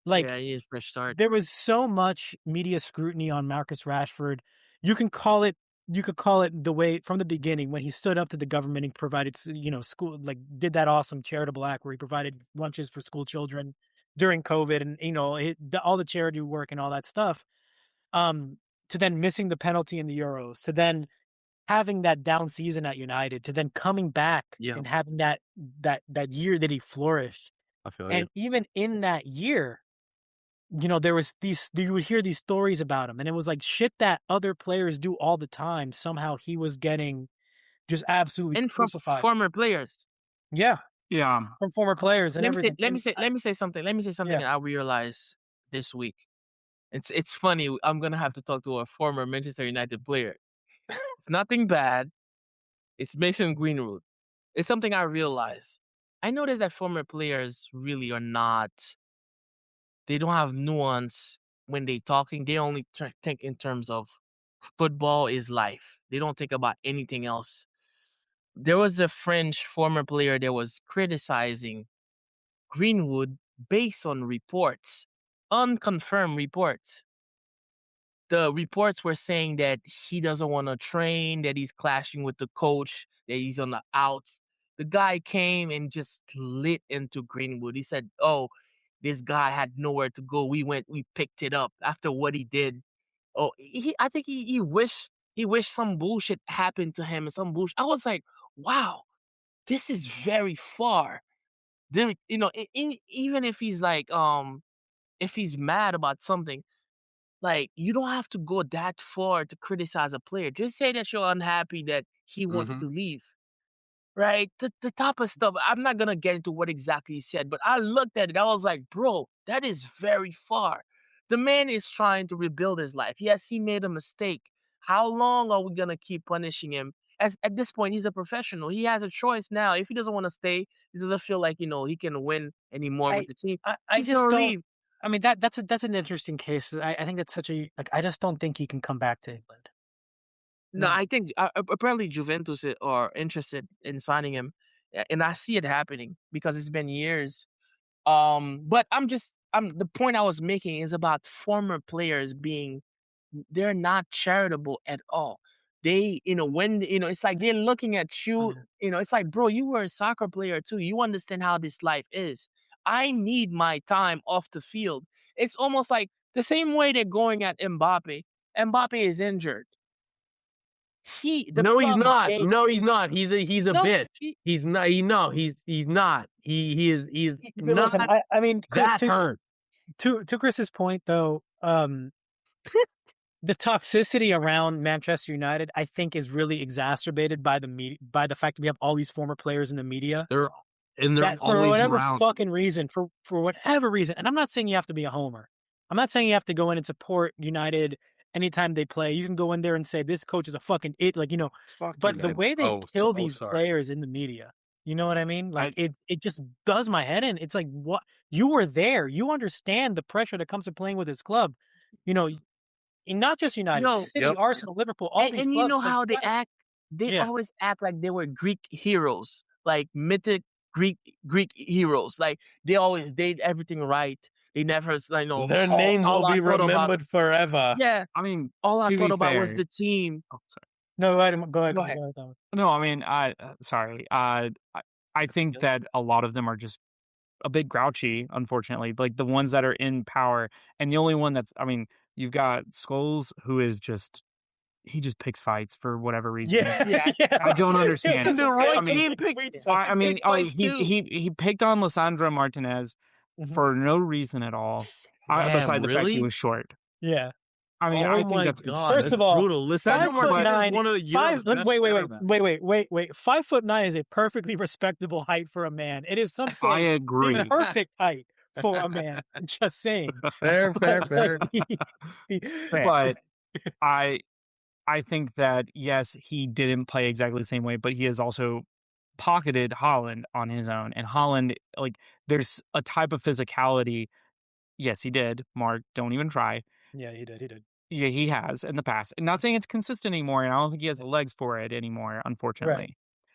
Like Yeah, he needs a fresh start. there was so much media scrutiny on Marcus Rashford. You could call it the way from the beginning when he stood up to the government and provided, school, like did that awesome charitable act where he provided lunches for school children during COVID and, all the charity work and all that stuff. To then missing the penalty in the Euros, to then having that down season at United, to then coming back and having that year that he flourished. I feel And even in that year, there was you would hear these stories about him, and it was like shit that other players do all the time. Somehow he was getting just absolutely And from crucified. former players. Yeah. From former players and everything. Let me say something. Let me say something I realized this week. It's funny. I'm gonna have to talk to a former Manchester United player. It's nothing bad. It's Mason Greenwood. It's something I realized. I noticed that former players really are not. They don't have nuance when they talking. They only think in terms of football is life. They don't think about anything else. There was a French former player that was criticizing Greenwood based on reports, unconfirmed reports. The reports were saying that he doesn't want to train, that he's clashing with the coach, that he's on the outs. The guy came and just lit into Greenwood. He said, "Oh, this guy had nowhere to go. We picked it up after what he did." Oh, I think he wished some bullshit happened to him and some bullshit. I was like, wow, this is very far. There, even if he's like, if he's mad about something, like you don't have to go that far to criticize a player. Just say that you're unhappy that he wants to leave. Right? The type of stuff. I'm not gonna get into what exactly he said, but I looked at it. I was like, bro, that is very far. The man is trying to rebuild his life. Yes, he made a mistake. How long are we gonna keep punishing him? As at this point, he's a professional. He has a choice now. If he doesn't want to stay, he doesn't feel like he can win anymore with the team. I He's just gonna don't. leave. I mean that's an interesting case. I think that's such a I just don't think he can come back to England. No, I think apparently Juventus are interested in signing him, and I see it happening because it's been years. But the point I was making is about former players they're not charitable at all. They, when it's like they're looking at you. It's like, bro, you were a soccer player too. You understand how this life is. I need my time off the field. It's almost like the same way they're going at Mbappe. Mbappe is injured. No, he's not. Gave, No, he's not. He's a no, bitch. He's not. He's not. He's not. Listen, I mean, Chris, that hurt. To Chris's point, though, the toxicity around Manchester United, I think, is really exacerbated by the fact that we have all these former players in the media. They're that for always whatever around. fucking reason, for whatever reason, and I'm not saying you have to be a homer. I'm not saying you have to go in and support United anytime they play. You can go in there and say this coach is a fucking it, But the way they kill these players in the media, you know what I mean? Like it just does my head in. It's like, what, you were there, you understand the pressure that comes to playing with this club, and not just United, City, Arsenal, Liverpool, all these and clubs. you know how they act. They always act like they were Greek heroes, like mythic Greek heroes. Like they always did everything right. They never, their names will be remembered forever. Yeah, I mean, all I thought about was the team. Oh, sorry. No, go ahead. No, I mean, sorry. I think that a lot of them are just a bit grouchy, unfortunately. Like the ones that are in power, and the only one that's, I mean, you've got Skulls, who is just he just picks fights for whatever reason. Yeah. I don't understand. Dude, Roy I mean, Keane picked. I mean, picked fights too. he picked on Lissandra Martinez for no reason at all, beside the fact he was short. Yeah. I mean, I think that's God, first of all, brutal. Lissandra Martinez, one of the wait. 5'9" is a perfectly respectable height for a man. It is some say I agree. the perfect height for a man. Just saying. Fair. But I think that, yes, he didn't play exactly the same way, but he has also pocketed Haaland on his own. And Haaland, like, there's a type of physicality. Yes, he did. Mark, don't even try. Yeah, he did. Yeah, he has in the past. And not saying it's consistent anymore, and I don't think he has the legs for it anymore, unfortunately. Right.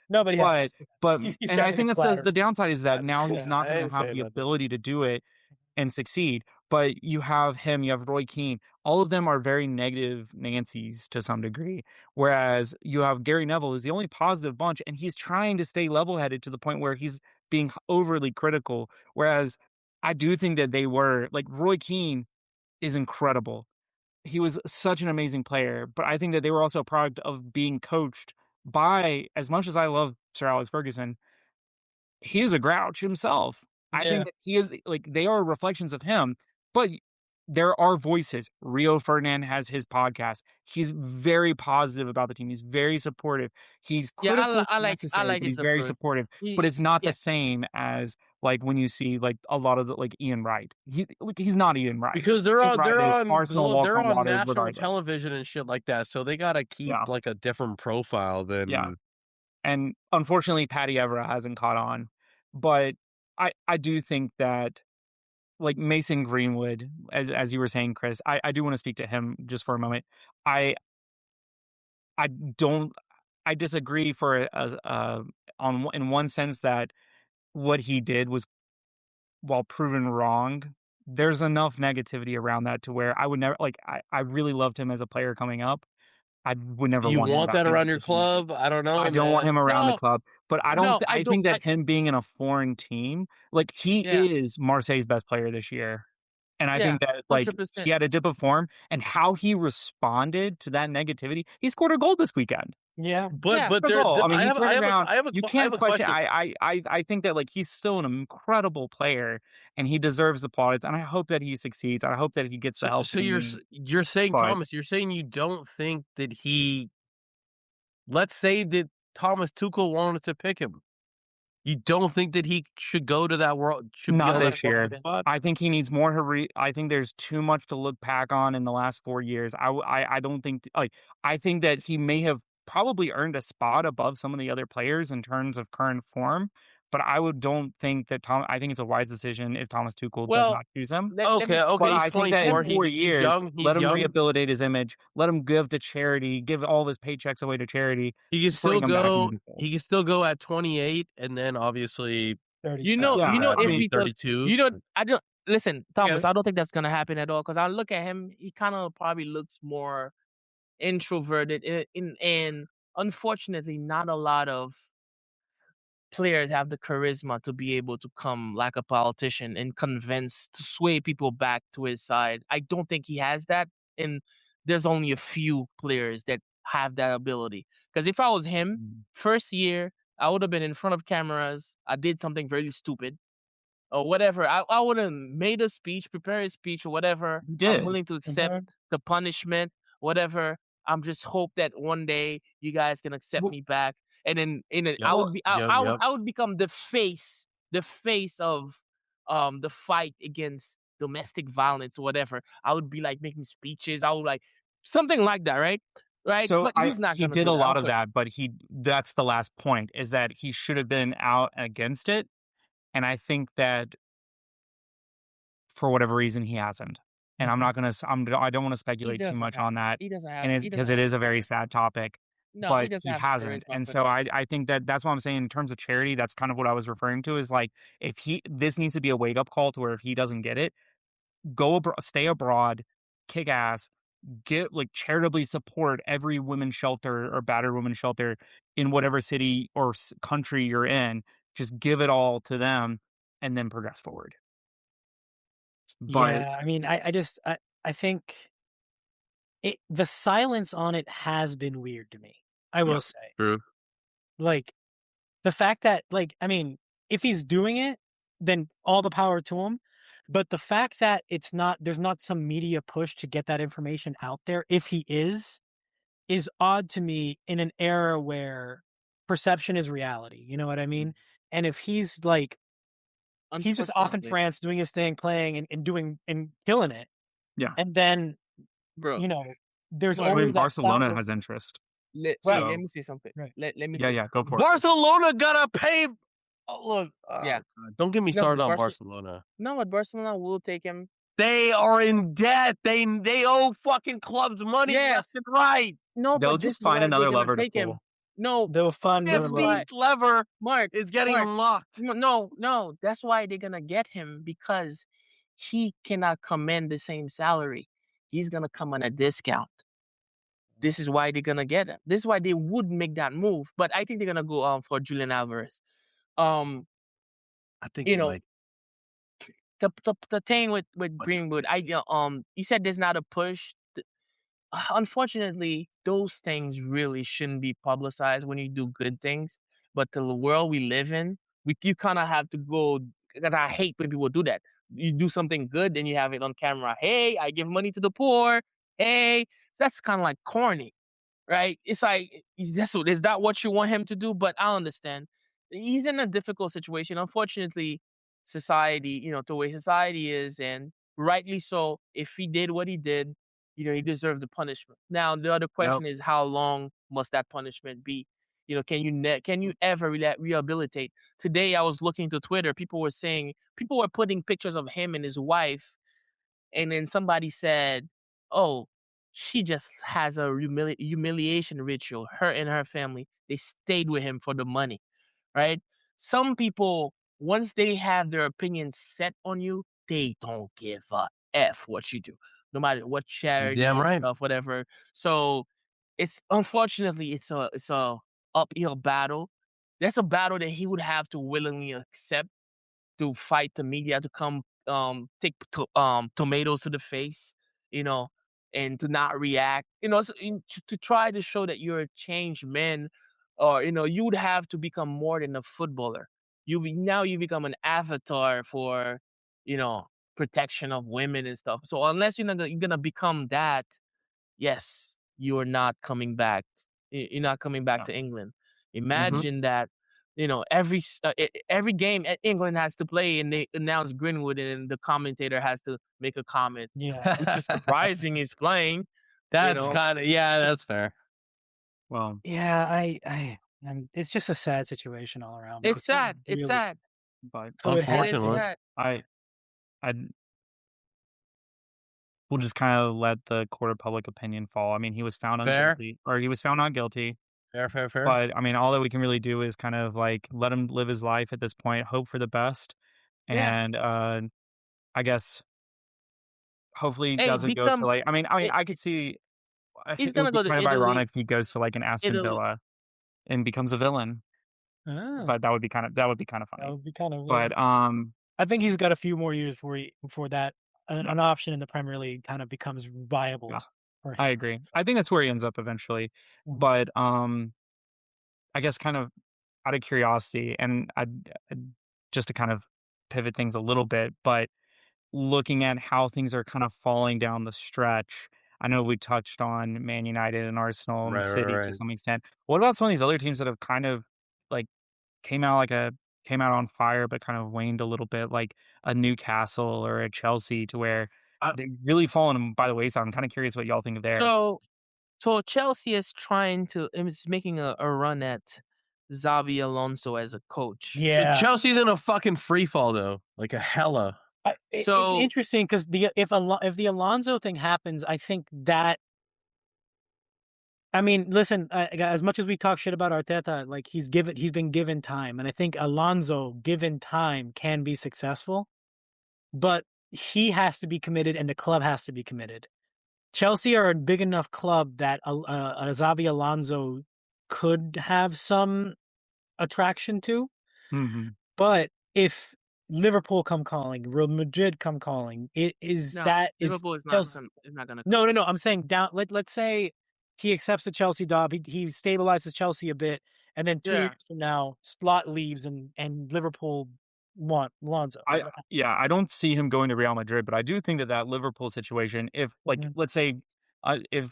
No, but he's and I think that's the downside is that now he's not going to have the ability to do it and succeed. But you have him, you have Roy Keane. All of them are very negative Nancy's to some degree. Whereas you have Gary Neville, who's the only positive bunch, and he's trying to stay level-headed to the point where he's being overly critical. Whereas I do think that they were, like, Roy Keane is incredible. He was such an amazing player, but I think that they were also a product of being coached by, as much as I love Sir Alex Ferguson, he is a grouch himself. I think that he is, like, they are reflections of him, but there are voices. Rio Ferdinand has his podcast. He's very positive about the team. He's very supportive. He's critical, I like but he's very supportive. But it's not the same as, like, when you see, like, a lot of the, like, Ian Wright. He's not Ian Wright because they're on national regardless. television and shit like that, so they gotta keep like a different profile than. And unfortunately, Patty Evra hasn't caught on, but I do think that, like, Mason Greenwood, as you were saying, Chris, I do want to speak to him just for a moment. I disagree in one sense that what he did was, while proven wrong, there's enough negativity around that to where I would never, like, I really loved him as a player coming up. I would never You want want that around your club? I don't know. I don't want him around the club, but I think that him being in a foreign team, like, he is Marseille's best player this year. And I think that, like, 100%. he had a dip of form, and how he responded to that negativity, he scored a goal this weekend. Yeah, but there, I mean, you can't question. I think that, like, he's still an incredible player, and he deserves the plaudits. And I hope that he succeeds. I hope that he gets the help. So you're saying, Thomas, you're saying you don't think that he. Let's say that Thomas Tuchel wanted to pick him. You don't think that he should go to that world? Not this year. I think he needs more. I think there's too much to look back on in the last 4 years. I don't think, like, I think that he may have probably earned a spot above some of the other players in terms of current form, but don't think that I think it's a wise decision if Thomas Tuchel does not choose him. Okay. But He's I think that in 4 years, he's young. Let him rehabilitate his image. Let him give to charity. Give all of his paychecks away to charity. He can still go. He can still go at 28, and then obviously 30. If he 32. I don't listen, Thomas. I don't think that's gonna happen at all. Because I look at him, he kind of probably looks more introverted, and unfortunately, not a lot of players have the charisma to be able to come like a politician and to sway people back to his side. I don't think he has that, and there's only a few players that have that ability. Because if I was him, first year, I would have been in front of cameras. I did something very stupid or whatever. I would have made a speech, prepared a speech or whatever. I'm willing to accept the punishment, whatever. I'm just hope that one day you guys can accept me back. And then I would become the face of the fight against domestic violence or whatever. I would be like making speeches. I would like something like that, right? Right. So but he's not. He did a lot of that, but that's the last point, is that he should have been out against it. And I think that for whatever reason he hasn't. And I don't want to speculate too much on that. He doesn't have, and because it is a very sad topic. No, but he hasn't. And so I think that's what I'm saying in terms of charity. That's kind of what I was referring to, is like, this needs to be a wake up call to where if he doesn't get it, stay abroad, kick ass, charitably support every women's shelter or battered women's shelter in whatever city or country you're in. Just give it all to them and then progress forward. But yeah, I mean, I think the silence on it has been weird to me. I will say, True. like the fact that, like, I mean, if he's doing it, then all the power to him. But the fact that there's not some media push to get that information out there, if he is odd to me in an era where perception is reality. You know what I mean? And if he's like, he's just off in Unfortunately, France doing his thing, playing and doing and killing it. yeah, And then, bro. there's Mark, I mean, always that Barcelona has interest. Let So, me say something. Right. Let me yeah, say yeah, go something. for it. Barcelona gotta pay. Oh, look, Yeah. God, don't get me No, started but on Barcelona. No, but Barcelona will take him. They are in debt. They owe fucking clubs money left and right. No, They'll but this just is find why they're another gonna lever to take him. pull. No, they'll fund this the is why. 15th lever Mark, is getting unlocked. No, that's why they're gonna get him, because he cannot command the same salary. He's gonna come on a discount. This is why they're gonna get him. This is why they would make that move. But I think they're gonna go for Julian Alvarez. I think You they know, might. the thing with Greenwood, you said there's not a push. Unfortunately, those things really shouldn't be publicized when you do good things. But the world we live in, you kind of have to go. Because I hate when people do that. You do something good, then you have it on camera. Hey, I give money to the poor. Hey, that's kind of like corny, right? It's like, is that what you want him to do? But I understand. He's in a difficult situation. Unfortunately, society, the way society is, and rightly so, if he did what he did, he deserved the punishment. Now, the other question is, how long must that punishment be? Can you ever rehabilitate? Today, I was looking to Twitter. People were putting pictures of him and his wife, and then somebody said, "Oh, she just has a humiliation ritual. Her and her family, they stayed with him for the money." Right? Some people, once they have their opinion set on you, they don't give a F what you do, no matter what charity Damn and right. stuff, whatever. So unfortunately it's a uphill battle. That's a battle that he would have to willingly accept, to fight the media, to come take tomatoes to the face, you know, and to not react, to try to show that you're a changed man, or you would have to become more than a footballer. You become an avatar for, protection of women and stuff. So unless you're gonna become that, yes, you are not coming back. You're not coming back No. to England. Mm-hmm. Imagine that, every game England has to play, and they announce Greenwood, and the commentator has to make a comment. Yeah. Which is surprising he's playing. That's kind of, that's fair. Well, Yeah, it's just a sad situation all around. It's sad. It's really sad. but could It is Unfortunately. sad. I we'll just kind of let the court of public opinion fall. I mean, he was found Fair. unguilty, or he was found not guilty. Fair. But I mean, all that we can really do is kind of like let him live his life at this point, hope for the best, Yeah. and I guess hopefully he Hey, doesn't go to like. I mean, it, I could see he's it would gonna be go to kind of Italy. ironic if he goes to like an Aston Italy. Villa and becomes a villain. Ah, But that would be kind of funny. that would be kind of But I think he's got a few more years before that an option in the Premier League kind of becomes viable yeah, for him. I agree. I think that's where he ends up eventually. Mhm. But I guess kind of out of curiosity, and just to kind of pivot things a little bit, but looking at how things are kind of falling down the stretch, I know we touched on Man United and Arsenal and City to Right. some extent. What about some of these other teams that have kind of like came out on fire, but kind of waned a little bit, like a Newcastle or a Chelsea, to where they've really fallen by the wayside? I'm kind of curious what y'all think of there. So Chelsea is making a run at Xabi Alonso as a coach. Yeah, Chelsea's in a fucking free fall though, like a hella. it's So interesting because if the Alonso thing happens, I think that. I mean, listen, as much as we talk shit about Arteta, like he's been given time, and I think Alonso, given time, can be successful, but he has to be committed, and the club has to be committed. Chelsea are a big enough club that Xabi Alonso could have some attraction to, Mm-hmm. but if Liverpool come calling, Real Madrid come calling. Liverpool is not gonna. No. I'm saying down. Let's say he accepts a Chelsea job. He stabilizes Chelsea a bit, and then 2 years from now, Slot leaves and Liverpool want Lonzo. I don't see him going to Real Madrid, but I do think that Liverpool situation, if let's say, if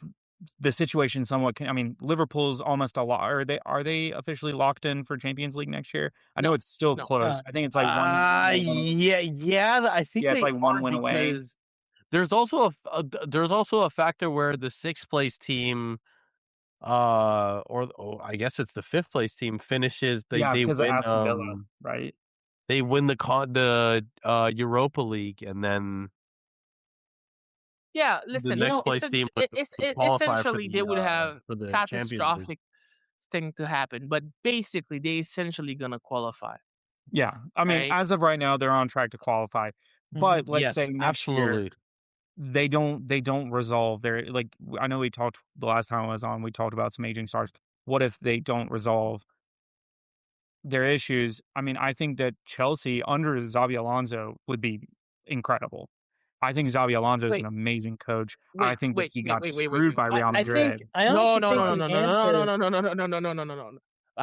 the situation somewhat, Liverpool's almost a lot. Are they officially locked in for Champions League next year? I know it's still close. I think it's like one. I think it's like one win away. There's also a factor where the 6th place team, I guess it's the 5th place team finishes. They win. Aston Villa, right? They win the Europa League, and then listen, the next place team would qualify essentially they would have for the catastrophic thing to happen, but basically they essentially gonna qualify. Yeah, I mean, right? as of right now, they're on track to qualify. But let's say next year they don't resolve their, I know we talked the last time I was on, we talked about some aging stars. What if they don't resolve their issues? I mean, I think that Chelsea under Xabi Alonso would be incredible. I think Xabi Alonso is an amazing coach. I think that he got screwed by Real Madrid. No. I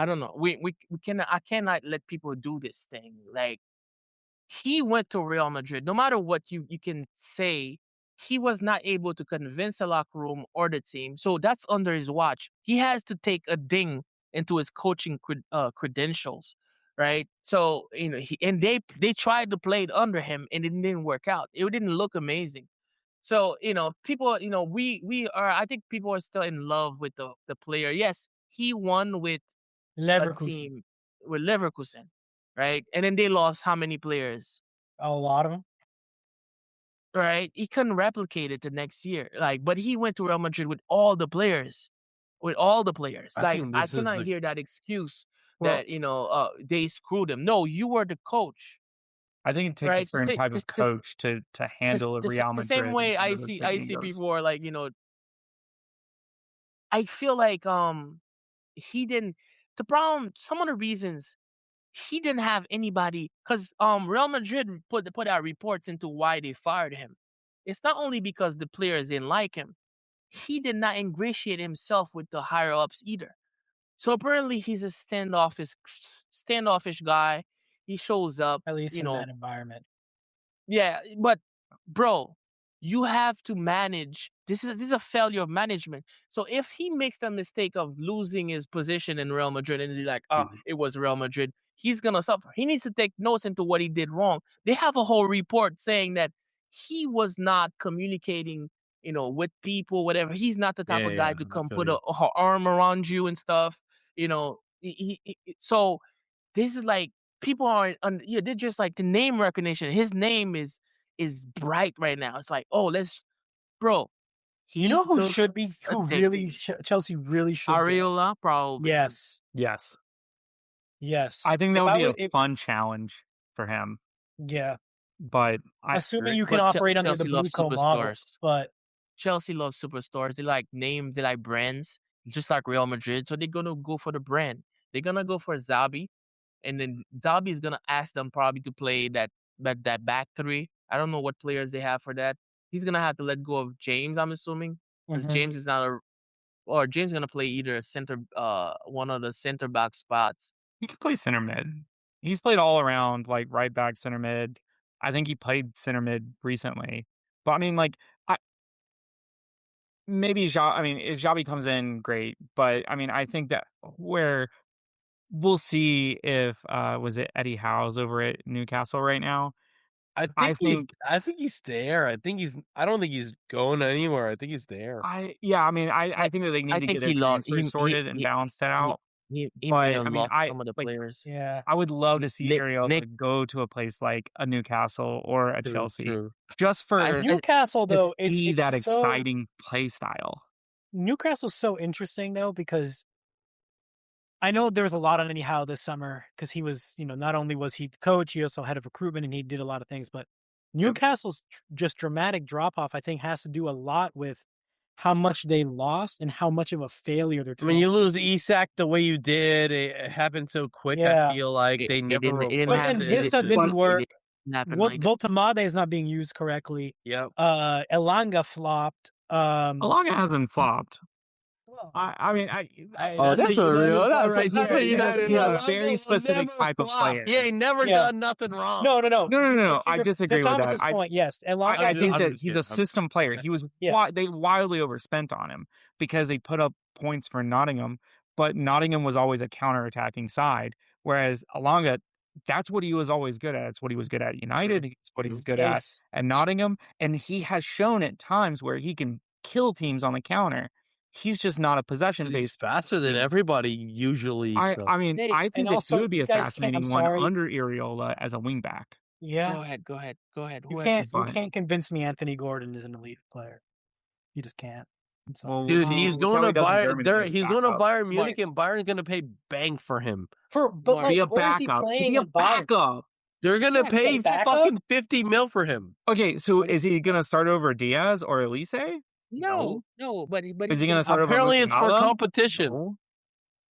don't know. I cannot let people do this thing. Like, he went to Real Madrid. No matter what you can say, he was not able to convince the locker room or the team. So that's under his watch. He has to take a ding into his coaching credentials, right? So they tried to play it under him, and it didn't work out. It didn't look amazing. So people, I think people are still in love with the player. Yes, he won with a team with Leverkusen, right? And then they lost how many players? A lot of them. Right? He couldn't replicate it the next year. But he went to Real Madrid with all the players. I cannot hear that excuse that they screwed him. No, you were the coach. I think it takes a certain type of coach to handle a Real Madrid. The same way I see people are like, I feel like he didn't. The problem, some of the reasons he didn't have anybody, because Real Madrid put out reports into why they fired him. It's not only because the players didn't like him. He did not ingratiate himself with the higher ups either. So apparently he's a standoffish guy. He shows up, at least in that environment. Yeah, but bro, you have to manage. This is a failure of management. So if he makes the mistake of losing his position in Real Madrid and he's like, it was Real Madrid, he's gonna suffer. He needs to take notes into what he did wrong. They have a whole report saying that he was not communicating, with people, whatever. He's not the type of guy to come put a arm around you and stuff. So this is like, people aren't. They're just like, the name recognition. His name is bright right now. It's like, bro. Who should be? Who really? Chelsea really should. Areola, probably. Yes. I think that would be a fun challenge for him. Yeah. But assuming you can operate under the Blue Co model, but Chelsea loves superstars. They like names. They like brands, just like Real Madrid. So they're gonna go for the brand. They're gonna go for Xabi. And then Xabi is gonna ask them probably to play that back three. I don't know what players they have for that. He's gonna have to let go of James, I'm assuming, because James is not James is gonna play either one of the center back spots. He could play center mid. He's played all around, like right back, center mid. I think he played center mid recently. But I mean, maybe if Xabi comes in, great. But I mean, I think that where we'll see if was it Eddie Howe's over at Newcastle right now. I think he's there. I don't think he's going anywhere. I think he's there. I think that they need to get their transfer sorted and balance that out. Some of the players. Yeah, I would love to see Areola go to a place like a Newcastle or a Chelsea, just for Newcastle though. It's that exciting play style. Newcastle's so interesting though, because I know there was a lot on Eddie Howe this summer, because he was, not only was he the coach, he also head of recruitment, and he did a lot of things. But Newcastle's just dramatic drop off, I think, has to do a lot with how much they lost and how much of a failure they're. When you lose Isak the way you did, it happened so quick. I feel like they never. Vissa didn't work. Voltamade is not being used correctly. Yep. Elanga flopped. Elanga hasn't flopped. Well, I mean, that's a real. That's a He's United. a very specific type of player. He ain't never done nothing wrong. No. I disagree with that. Thomas's point, yes. Elanga, I think that he's a system player. He was they wildly overspent on him because they put up points for Nottingham, but Nottingham was always a counter-attacking side, whereas Elanga, that's what he was always good at. It's what he was good at United. It's what he's good at Nottingham, and he has shown at times where he can kill teams on the counter. He's just not a possession-based. He's faster than everybody usually. I mean, I think that he would be a fascinating one under Areola as a wingback. Yeah. Go ahead. You can't convince me Anthony Gordon is an elite player. You just can't. Dude, he's going to Bayern. He's going to Bayern Munich, and Bayern's going to pay bank for him. Be a backup. Be a backup. They're going to pay fucking 50 mil for him. Okay, so is he going to start over Diaz or Elise? No, but is he going to start over? Apparently, it's for competition. No.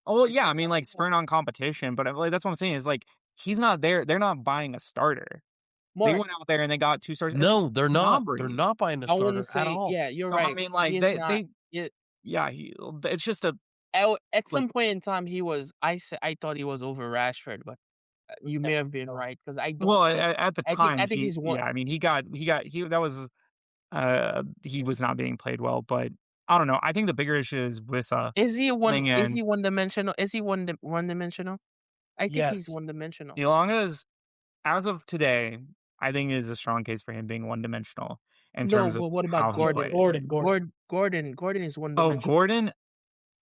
Oh yeah, I mean, like spurring on competition, but like that's what I'm saying is like he's not there. They're not buying a starter. They went out there and they got 2 stars. No, they're not. They're not buying a starter at all. Yeah, you're right. I mean, like it's just a. At some point in time, he was. I thought he was over Rashford, but you may have been right because I don't. Well, at the time, I think he's one. Yeah, I mean, he was not being played well, but I don't know. I think the bigger issue is Wissa. Is he one dimensional? Is he one dimensional? I think he's one dimensional. Elonga's, as of today, I think is a strong case for him being one dimensional in terms of. What about Gordon? Gordon is one dimensional. Oh, Gordon.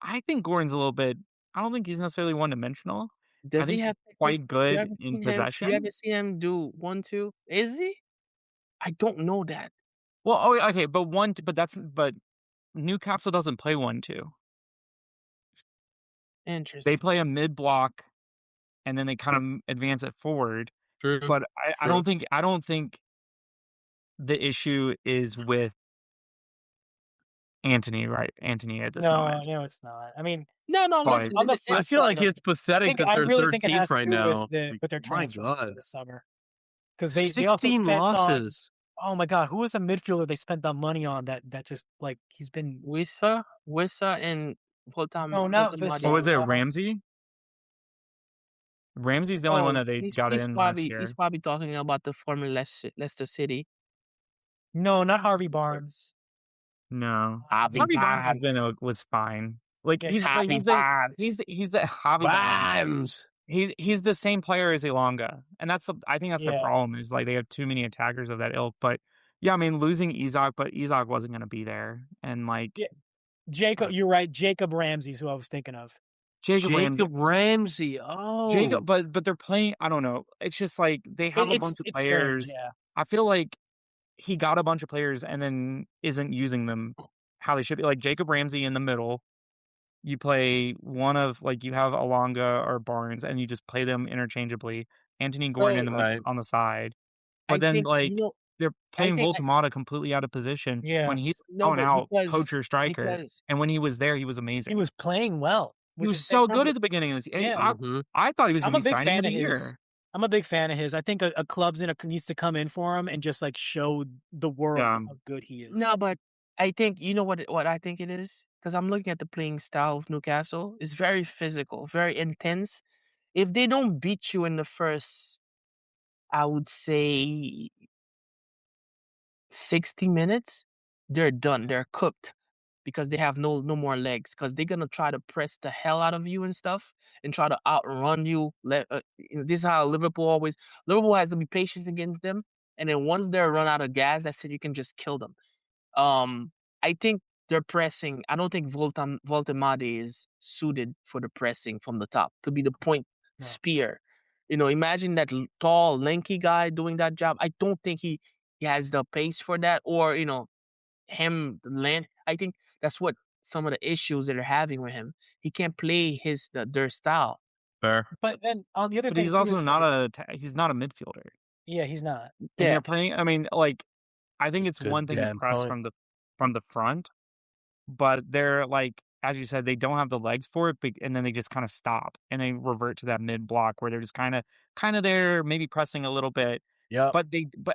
I think Gordon's a little bit. I don't think he's necessarily one dimensional. Does he have quite good in possession? You ever see him do 1-2? Is he? I don't know that. Well, okay, but Newcastle doesn't play 1-2. Interesting. They play a mid block, and then they kind of advance it forward. True. But I don't think the issue is with Anthony, right? Anthony at this moment. No, it's not. I mean, no. On the flip I feel like it's pathetic that they're 13th right now. With their transfer this summer, because they 16 losses. Oh my God, who was a midfielder they spent that money on that just like he's been Wissa and Voltam. No, not Wissa. What was it, Ramsey? Ramsey's the only one that they got in last year. He's probably talking about the former Leicester City. No, not Harvey Barnes. No, Harvey Barnes was fine. Like he's the Harvey Barnes. He's the same player as Elanga, and I think that's the problem is like they have too many attackers of that ilk. But yeah, I mean losing Isak, but Isak wasn't going to be there, and like Jacob, you're right. Jacob Ramsey's who I was thinking of. Jacob Ramsey. Oh, Jacob, but they're playing. I don't know. It's just like they have a bunch of players. Strange, yeah. I feel like he got a bunch of players and then isn't using them how they should be. Like Jacob Ramsey in the middle. You play one of like you have Elanga or Barnes, and you just play them interchangeably. Anthony Gordon on the side, but then they're playing Voltamata completely out of position when he's going out poacher striker, and when he was there, he was amazing. He was playing well. He was so good at the beginning of this. Yeah. I thought he was going to be signing of the year. I'm a big fan of his. I think a club's needs to come in for him and just like show the world how good he is. No, but I think you know what I think it is. Because I'm looking at the playing style of Newcastle. It's very physical, very intense. If they don't beat you in the first, I would say, 60 minutes, they're done. They're cooked because they have no more legs. Because they're going to try to press the hell out of you and stuff and try to outrun you. This is how Liverpool has to be patient against them. And then once they're run out of gas, that's it. You can just kill them. I think they're pressing. I don't think Voltemade is suited for the pressing from the top to be the point spear. Imagine that tall, lanky guy doing that job. I don't think he has the pace for that, or him land. I think that's what some of the issues that they're having with him. He can't play their style. Fair, but then on the other, but he's also he's not a midfielder. Yeah, he's not. And they're playing. I mean, like, I think it's one thing to press from the front. But they're like, as you said, they don't have the legs for it, and then they just kind of stop and they revert to that mid block where they're just kind of there, maybe pressing a little bit, Yeah. But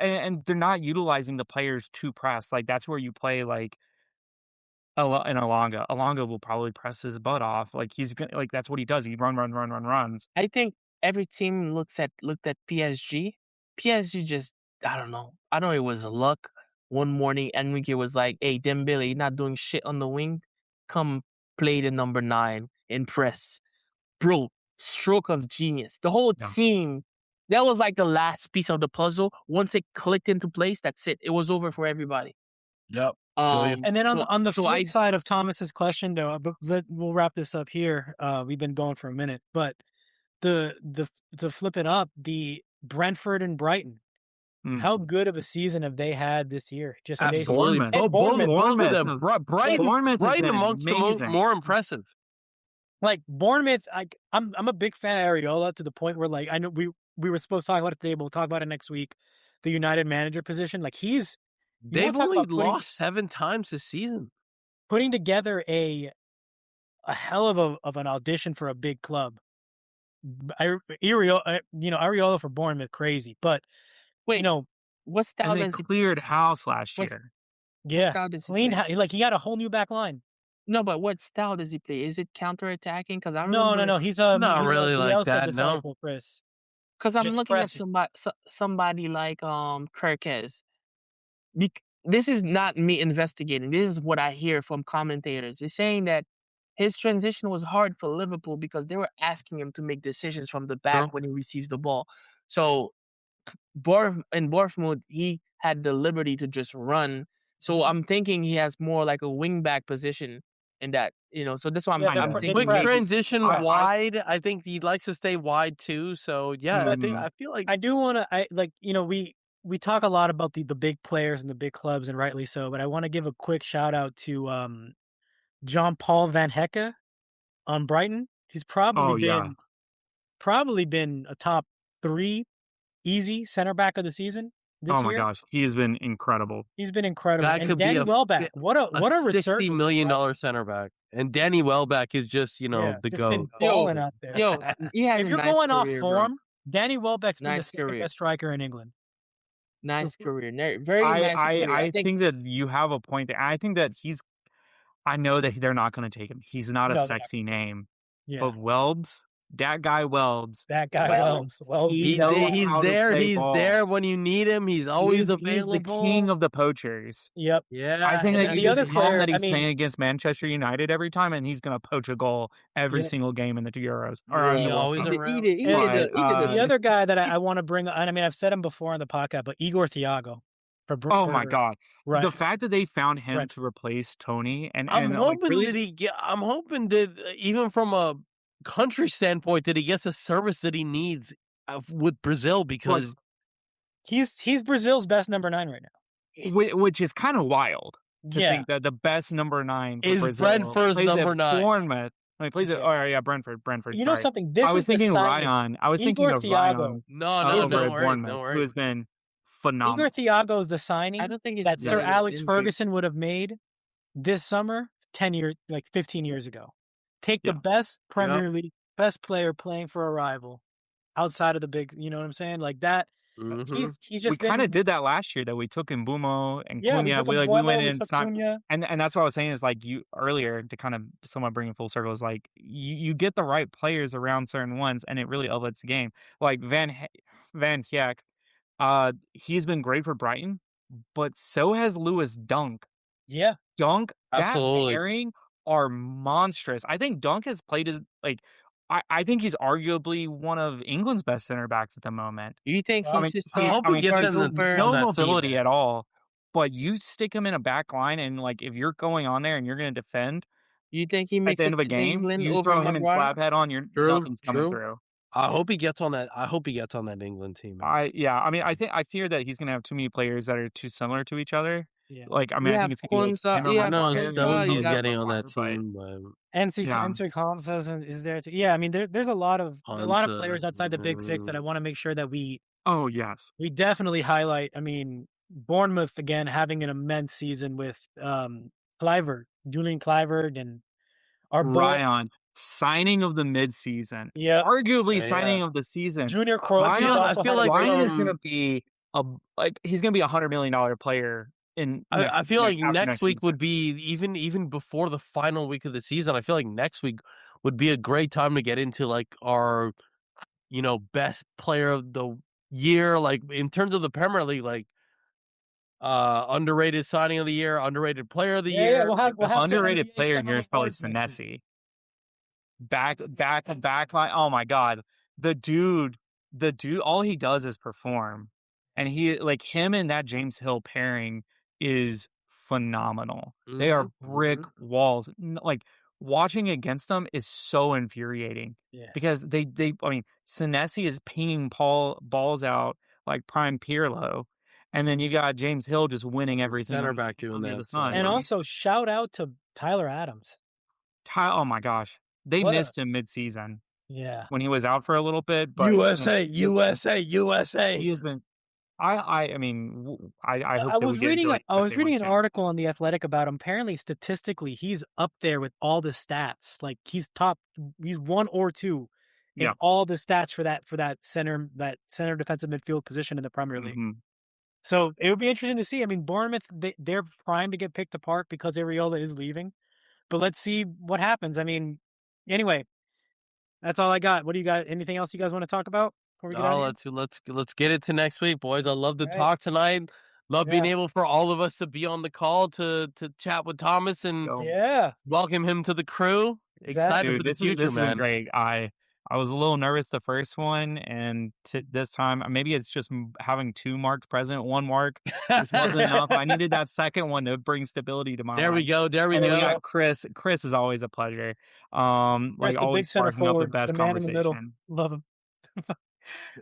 and they're not utilizing the players to press. Like that's where you play like in Alonga. Alonga will probably press his butt off. Like he's gonna like that's what he does. He runs. I think every team looked at PSG. PSG just I don't know. I know it was luck. One morning, Enrique was like, "Hey, Dembele, you're not doing shit on the wing. Come play the number 9 and press." Bro, stroke of genius. The whole Yeah. team, that was like the last piece of the puzzle. Once it clicked into place, that's it. It was over for everybody. Yep. And then on the flip side of Thomas's question, though, we'll wrap this up here. We've been going for a minute, but to flip it up, the Brentford and Brighton. How good of a season have they had this year? Just absolutely. Bournemouth Both of them. Brighton amongst the more impressive. Like Bournemouth, I'm a big fan of Areola to the point where like I know we were supposed to talk about it today, but we'll talk about it next week. The United manager position, like they've only lost 7 times this season. Putting together a hell of an audition for a big club. Areola for Bournemouth, crazy. But wait, what style does he cleared house last year? Yeah, clean. Like he got a whole new back line. No, but what style does he play? Is it counterattacking? Because I no. He's not really like that. No, because I'm looking at somebody like Kirkez. This is not me investigating. This is what I hear from commentators. They're saying that his transition was hard for Liverpool because they were asking him to make decisions from the back when he receives the ball. So in Bournemouth, he had the liberty to just run. So I'm thinking he has more like a wing back position in that, so this one I'm thinking. Quick transition wide. I think he likes to stay wide too. So yeah, I feel like I do want to. We talk a lot about the big players and the big clubs, and rightly so. But I want to give a quick shout out to John Paul Van Hecke on Brighton. He's probably been a top 3 easy center back of the season. This year. Gosh, he has been incredible. He's been incredible. That could Danny Welbeck, what a $60 million center back. And Danny Welbeck is just the just GOAT. been balling out there. If you're going off form, Danny Welbeck's been the second best striker in England. Nice career, very nice career. I think that you have a point there. I think that I know that they're not going to take him. He's not a sexy name, but Welbs. That guy Welbs. He's there. He's there when you need him. He's always available. He's the king of the poachers. Yep. Yeah. I think that the other player that he's playing against Manchester United every time, and he's going to poach a goal every single game in the Euros. The other guy that I want to bring, and I mean I've said him before on the podcast, but Igor Thiago. My God! Right. The fact that they found him to replace Tony, I'm hoping that even from a country standpoint that he gets the service that he needs with Brazil, because he's Brazil's best number 9 right now, which is kind of wild to think that the best number 9 is Brazil Brentford's number 9. Bournemouth. Plays it. Oh Brentford. You know something? I was thinking Ryan. I was thinking of Ryan. No, Bournemouth, who has been phenomenal. Igor Thiago is the signing I don't think that Sir Alex Ferguson would have made this summer 15 years ago. Take the best Premier League, best player playing for a rival outside of the big, you know what I'm saying? Like that. Mm-hmm. He's just we kind of did that last year, though. We took Mbumo and Cunha. We went in and that's what I was saying is like you earlier to kind of somewhat bring it full circle is like you get the right players around certain ones and it really elevates the game. Like Van Dijk, he's been great for Brighton, but so has Lewis Dunk. Yeah. Dunk, absolutely. That pairing are monstrous. I think Dunk has played as I think he's arguably one of England's best center backs at the moment. You think he's no mobility at all, but you stick him in a back line and like if you're going on there and you're going to defend, you think he makes at the end of a game, you throw him in slab head on, nothing's coming through. I hope he gets on that. I hope he gets on that England team. I fear that he's going to have too many players that are too similar to each other. Yeah. Like I think it's going to be he's getting on that team. NC Collins is there too. Yeah, I mean there's a lot of players outside the big 6 that I want to make sure that we definitely highlight. I mean Bournemouth again having an immense season with Julian Kluivert and our Ryan signing of the mid-season. Yeah, arguably signing of the season. Junior Kroos. I feel like Ryan is going to be he's going to be $100 million player I feel like next week season. would be even before the final week of the season. I feel like next week would be a great time to get into like our, best player of the year, like in terms of the Premier League, like underrated signing of the year, underrated player of the year. Yeah, we'll have underrated player in here is probably Senesi. Back line. Oh my god, the dude. All he does is perform, and him and that James Hill pairing is phenomenal. They are brick walls. Like watching against them is so infuriating. Yeah, because I mean, Senesi is pinging balls out like prime Pirlo, and then you got James Hill just winning everything. Center back doing that. And also shout out to Tyler Adams. Oh my gosh. They missed him mid-season. Yeah. When he was out for a little bit. But USA. He has been I was reading an article on The Athletic about him. Apparently, statistically, he's up there with all the stats. Like he's 1 or 2 in all the stats for that center defensive midfield position in the Premier League. Mm-hmm. So it would be interesting to see. I mean, Bournemouth, they're primed to get picked apart because Areola is leaving. But let's see what happens. I mean, anyway, that's all I got. What do you guys? Anything else you guys want to talk about before we get out? Let's get it to next week, boys. I love to talk tonight. Love being able for all of us to be on the call to chat with Thomas and welcome him to the crew. Excited for the future, this man. This is great. I was a little nervous the first one, and this time maybe it's just having 2 Marks present. 1 Mark just wasn't enough. I needed that second one to bring stability to my There we go. And then we got Chris. Chris is always a pleasure. Chris, the big center forward, the best man in the middle. Love him.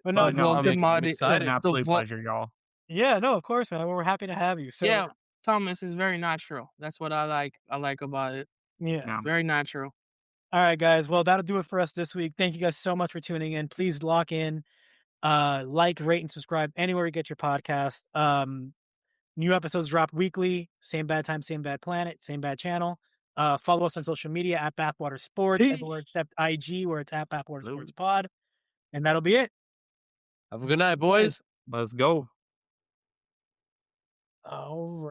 But no, it's an absolute pleasure, y'all. Yeah, no, of course, man. We're happy to have you. So yeah, Thomas is very natural. That's what I like. I like about it. Yeah, it's very natural. All right, guys. Well, that'll do it for us this week. Thank you guys so much for tuning in. Please lock in, like, rate, and subscribe anywhere you get your podcast. New episodes drop weekly. Same bad time, same bad planet, same bad channel. Follow us on social media at Bathwater Sports, everywhere except IG, where it's at Bathwater Sports Pod. And that'll be it. Have a good night, boys. Let's go. All right.